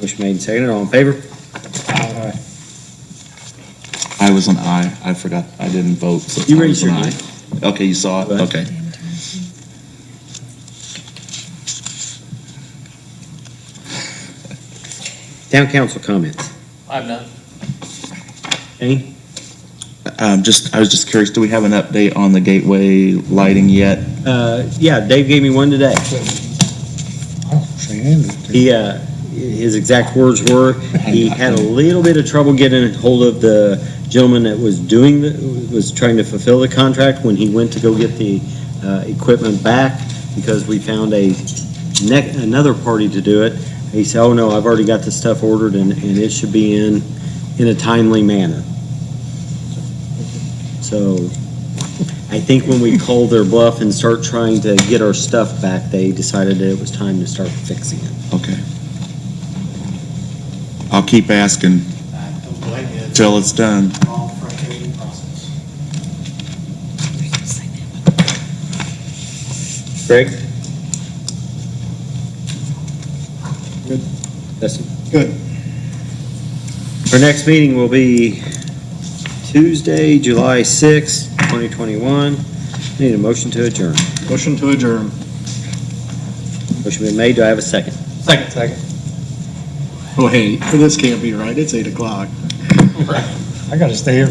Motion made and seconded, all in favor? I was an aye. I forgot, I didn't vote. So You I raised was an your aye. hand. Okay, you saw it? Go ahead. Okay. Town council comments. I have none. Any? I was just curious, do we have an update on the gateway lighting yet? Yeah, Dave gave me one today. His exact words were, he had a little bit of trouble getting hold of the gentleman that was was trying to fulfill the contract when he went to go get the equipment back, because we found another party to do it. He said, oh no, I've already got the stuff ordered and it should be in a timely manner. So I think when we call their bluff and start trying to get our stuff back, they decided that it was time to start fixing it. Okay. I'll keep asking till it's done. Greg? Good. Dustin? Good. Our next meeting will be Tuesday, July 6th, 2021. Need a motion to adjourn. Motion to adjourn. Motion been made, do I have a second? Second. Oh, hey, this can't be right, it's 8 o'clock. I gotta stay here